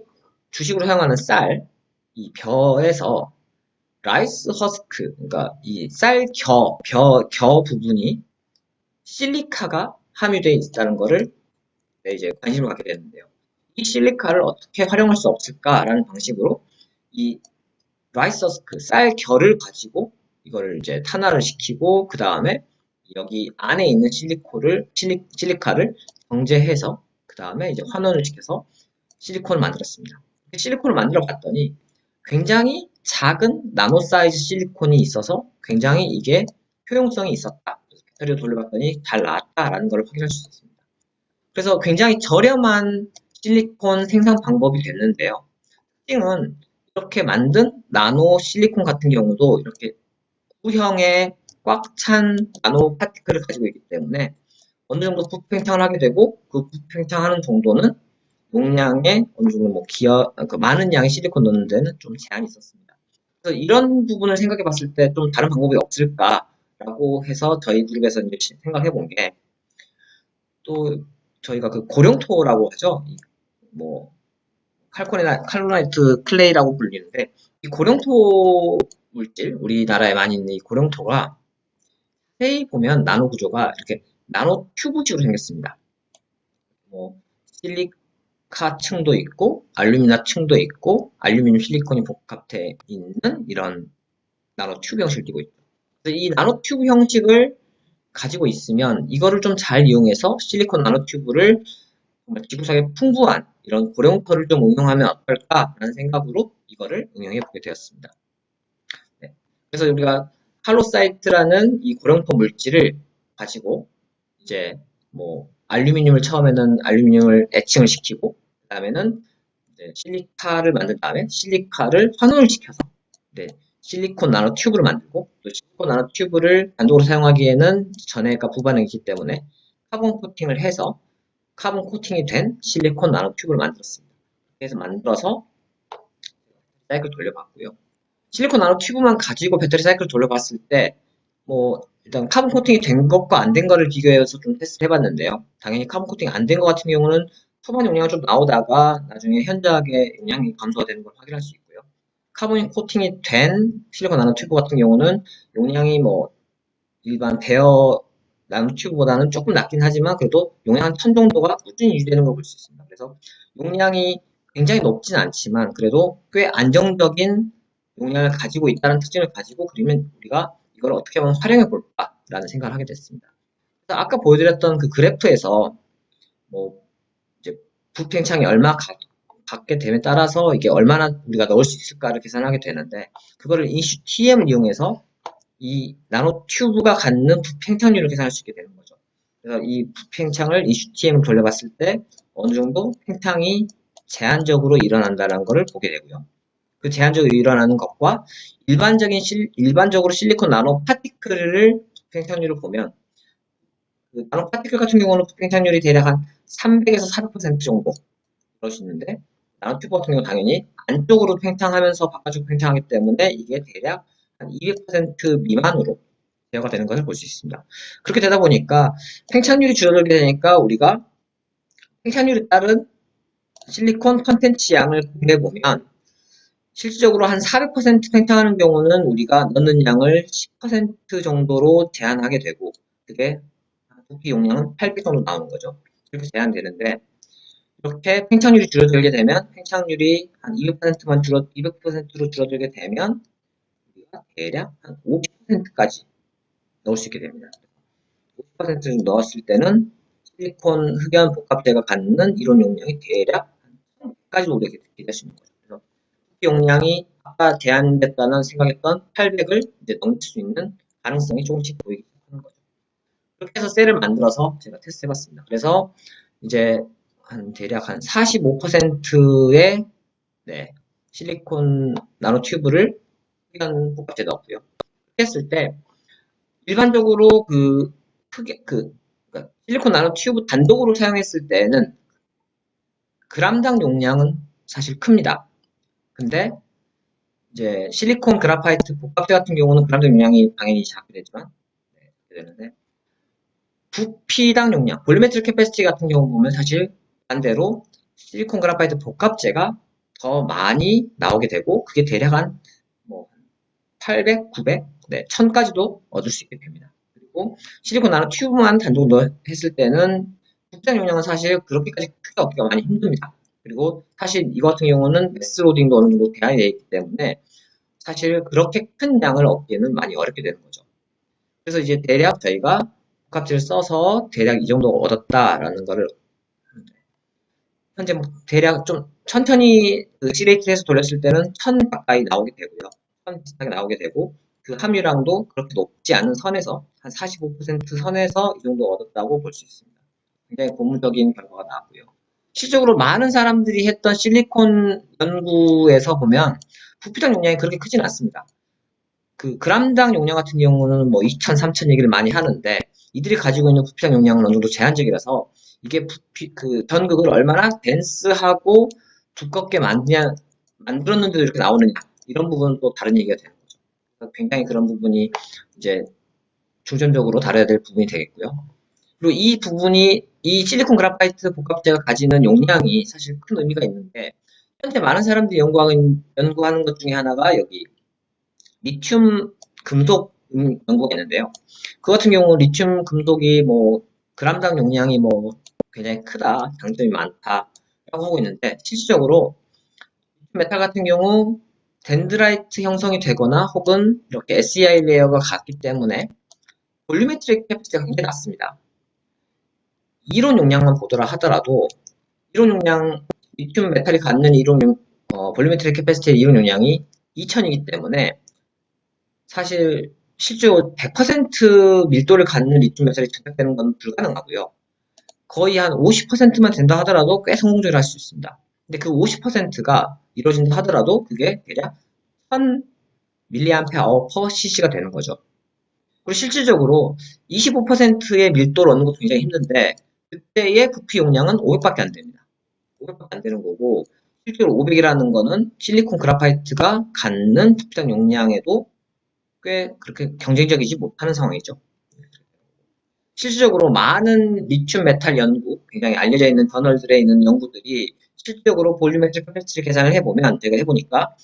주식으로 사용하는 쌀, 이 벼에서 라이스 허스크, 그러니까 이 쌀 겨 부분이 실리카가 함유되어 있다는 거를 이제 관심을 갖게 되는데요. 이 실리카를 어떻게 활용할 수 없을까라는 방식으로 이 라이스 허스크, 쌀 결을 가지고 이거를 이제 탄화를 시키고 그 다음에 여기 안에 있는 실리카를 정제해서 그 다음에 이제 환원을 시켜서 실리콘을 만들었습니다. 실리콘을 만들어 봤더니 굉장히 작은 나노 사이즈 실리콘이 있어서 굉장히 이게 효용성이 있었다. 배터리를 돌려봤더니 잘 나왔다라는 걸 확인할 수 있었습니다. 그래서 굉장히 저렴한 실리콘 생산 방법이 됐는데요. 특징은 이렇게 만든 나노 실리콘 같은 경우도 이렇게 구형의 꽉 찬 나노 파티클을 가지고 있기 때문에 어느 정도 부피 팽창을 하게 되고 그 부피 팽창하는 정도는 용량에 어느 정도 뭐 많은 양의 실리콘 넣는 데는 좀 제한이 있었습니다. 그래서 이런 부분을 생각해 봤을 때 좀 다른 방법이 없을까라고 해서 저희 그룹에서 이제 생각해 본 게 또 저희가 그 고령토라고 하죠. 뭐 칼로나이트 클레이라고 불리는데 이 고령토 물질, 우리나라에 많이 있는 이 고령토가 자세히 보면 나노 구조가 이렇게 나노 튜브식으로 생겼습니다. 뭐 실리카층도 있고 알루미나층도 있고 알루미늄 실리콘이 복합돼 있는 이런 나노 튜브 형식을 띠고 있죠. 그래서 이 나노 튜브 형식을 가지고 있으면 이거를 좀 잘 이용해서 실리콘 나노 튜브를 정말 지구상에 풍부한 이런 고령토를 좀 응용하면 어떨까라는 생각으로 이거를 응용해 보게 되었습니다. 네. 그래서 우리가 할로사이트라는 이 고령토 물질을 가지고 이제 뭐 알루미늄을 처음에는 알루미늄을 애칭을 시키고 그 다음에는 실리카를 만든 다음에 실리카를 환원을 시켜서 실리콘 나노 튜브를 만들고 또 실리콘 나노 튜브를 단독으로 사용하기에는 전해가 부반응이기 때문에 카본 코팅을 해서 카본 코팅이 된 실리콘 나노 튜브를 만들었습니다. 그래서 만들어서 사이클 돌려봤고요. 실리콘 나노 튜브만 가지고 배터리 사이클을 돌려봤을 때 뭐 일단 카본 코팅이 된 것과 안 된 거를 비교해서 좀 테스트를 해봤는데요. 당연히 카본 코팅이 안 된 것 같은 경우는 초반 용량이 좀 나오다가 나중에 현저하게 용량이 감소가 되는 걸 확인할 수 있고요. 카본 코팅이 된 실리콘 나노 튜브 같은 경우는 용량이 뭐 일반 베어 나노 튜브보다는 조금 낮긴 하지만 그래도 용량 한 1000 정도가 꾸준히 유지되는 걸 볼 수 있습니다. 그래서 용량이 굉장히 높진 않지만 그래도 꽤 안정적인 용량을 가지고 있다는 특징을 가지고 그러면 우리가 이걸 어떻게 하면 활용해 볼까라는 생각을 하게 됐습니다. 아까 보여드렸던 그 그래프에서 뭐 이제 부팽창이 얼마 갖게 됨에 따라서 이게 얼마나 우리가 넣을 수 있을까를 계산하게 되는데, 그거를 인슈 TM을 이용해서 이 나노 튜브가 갖는 부팽창률을 계산할 수 있게 되는 거죠. 그래서 이 부팽창을 인슈 TM을 돌려봤을 때 어느 정도 팽창이 제한적으로 일어난다는 것을 보게 되고요. 그 제한적으로 일어나는 것과 일반적으로 실리콘 나노 파티클을 부팽창률을 보면, 그 나노 파티클 같은 경우는 부팽창률이 대략 한 300에서 400% 정도 그럴 수 있는데, 나노튜브 같은 경우는 당연히 안쪽으로 팽창하면서 바깥쪽으로 팽창하기 때문에 이게 대략 한 200% 미만으로 제어가 되는 것을 볼 수 있습니다. 그렇게 되다 보니까 팽창률이 줄어들게 되니까 우리가 팽창률에 따른 실리콘 컨텐츠 양을 고려해 보면, 실질적으로 한 400% 팽창하는 경우는 우리가 넣는 양을 10% 정도로 제한하게 되고, 그게 부피 용량은 800 정도 나오는 거죠. 이렇게 제한되는데, 이렇게 팽창률이 줄어들게 되면, 팽창률이 한 200%로 줄어들게 되면 우리가 대략 한 50%까지 넣을 수 있게 됩니다. 50% 정도 넣었을 때는 실리콘 흑연 복합재가 갖는 이론 용량이 대략 한 1000까지 오르게 될 수 있는 거죠. 그래서 부피 용량이 아까 제한됐다는 생각했던 800을 이제 넘길 수 있는 가능성이 조금씩 보이기 시작하는 거죠. 그렇게 해서 셀을 만들어서 제가 테스트 해봤습니다. 그래서 이제 대략 한 45%의 실리콘 나노 튜브를 흑연 복합재 넣었고요. 그렇게 했을 때 일반적으로 그러니까 실리콘 나노 튜브 단독으로 사용했을 때는 그람당 용량은 사실 큽니다. 근데 이제 실리콘 그라파이트 복합재 같은 경우는 그람당 용량이 당연히 작게 되지만, 되는데 부피당 용량, 볼루메트릭 캐패시티 같은 경우 보면 사실 반대로 실리콘 그라파이트 복합재가 더 많이 나오게 되고, 그게 대략 한 뭐 800, 900, 1000까지도 얻을 수 있게 됩니다. 그리고 실리콘 나노 튜브만 단독으로 했을 때는 부피당 용량은 사실 그렇게까지 크게 얻기가 많이 힘듭니다. 그리고 사실 이거 같은 경우는 매스 로딩도 어느 정도 대안이 되어 있기 때문에 사실 그렇게 큰 양을 얻기에는 많이 어렵게 되는 거죠. 그래서 이제 대략 저희가 복합지를 써서 대략 이 정도 얻었다라는 거를 현재 뭐 대략 좀 천천히 그 CLH를 해서 돌렸을 때는 1000 가까이 나오게 되고요. 1000 비슷하게 나오게 되고, 그 함유량도 그렇게 높지 않은 선에서 한 45% 선에서 이 정도 얻었다고 볼 수 있습니다. 굉장히 고무적인 결과가 나왔고요. 실질적으로 많은 사람들이 했던 실리콘 연구에서 보면 부피당 용량이 그렇게 크진 않습니다. 그 그람당 용량 같은 경우는 뭐 2000, 3000 얘기를 많이 하는데, 이들이 가지고 있는 부피당 용량은 어느 정도 제한적이라서 이게 그 전극을 얼마나 덴스하고 두껍게 만들었는데도 이렇게 나오느냐, 이런 부분은 또 다른 얘기가 되는 거죠. 굉장히 그런 부분이 이제 중점적으로 다뤄야 될 부분이 되겠고요. 그리고 이 실리콘 그라파이트 복합재가 가지는 용량이 사실 큰 의미가 있는데, 현재 많은 사람들이 연구하는 것 중에 하나가 여기 리튬 금속 연구가 있는데요. 그 같은 경우 리튬 금속이 뭐 그람당 용량이 뭐 굉장히 크다, 장점이 많다라고 하고 있는데, 실질적으로 메탈 같은 경우 덴드라이트 형성이 되거나 혹은 이렇게 SEI 레이어가 같기 때문에 볼루메트릭 캐패시티가 굉장히 낮습니다. 이론 용량만 보더라 하더라도 이론 용량, 리튬 메탈이 갖는 볼루메트릭 캐패시티의 이론 용량이 2000이기 때문에 사실 실제로 100% 밀도를 갖는 리튬 메탈이 제작되는 건 불가능하고요. 거의 한 50%만 된다 하더라도 꽤 성공적으로 할 수 있습니다. 근데 그 50%가 이루어진다 하더라도 그게 대략 1000mAh/cc가 되는 거죠. 그리고 실질적으로 25%의 밀도를 얻는 것도 굉장히 힘든데, 그때의 부피 용량은 500밖에 안 됩니다. 500밖에 안 되는 거고, 실제로 500이라는 거는 실리콘 그라파이트가 갖는 부피당 용량에도 꽤 그렇게 경쟁적이지 못하는 상황이죠. 실질적으로 많은 리튬 메탈 연구, 굉장히 알려져 있는 저널들에 있는 연구들이 실질적으로 볼륨메트릭 캐패시티를 계산을 해보면, 제가 해보니까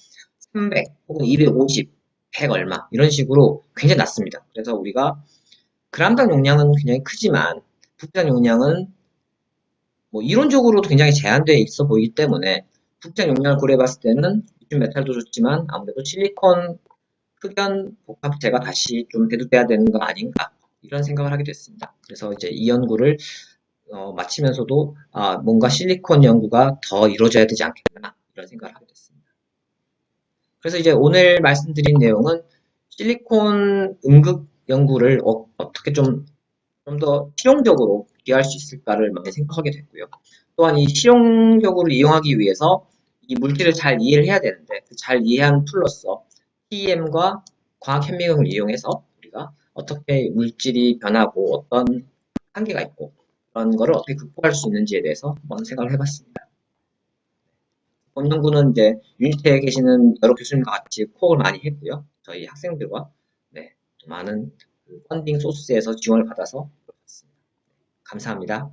300 혹은 250, 100 얼마 이런 식으로 굉장히 낮습니다. 그래서 우리가 그람당 용량은 굉장히 크지만 부피당 용량은 뭐 이론적으로도 굉장히 제한되어 있어 보이기 때문에, 부피당 용량을 고려해봤을 때는 리튬 메탈도 좋지만 아무래도 실리콘 흑연 복합재가 다시 좀 대두돼야 되는 거 아닌가, 이런 생각을 하게 됐습니다. 그래서 이제 이 연구를 마치면서도 뭔가 실리콘 연구가 더 이루어져야 되지 않겠나 이런 생각을 하게 됐습니다. 그래서 이제 오늘 말씀드린 내용은 실리콘 응급 연구를 어떻게 좀 더 실용적으로 기할 수 있을까를 많이 생각하게 됐고요. 또한 이 실용적으로 이용하기 위해서 이 물질을 잘 이해를 해야 되는데 그 잘 이해한 툴로서 TEM과 과학 현미경을 이용해서 우리가 어떻게 물질이 변하고 어떤 한계가 있고 그런 거를 어떻게 극복할 수 있는지에 대해서 한번 생각을 해봤습니다. 본 연구는 이제 유니티에 계시는 여러 교수님과 같이 코어를 많이 했고요. 저희 학생들과 네, 많은 펀딩 소스에서 지원을 받아서 그렇습니다. 감사합니다.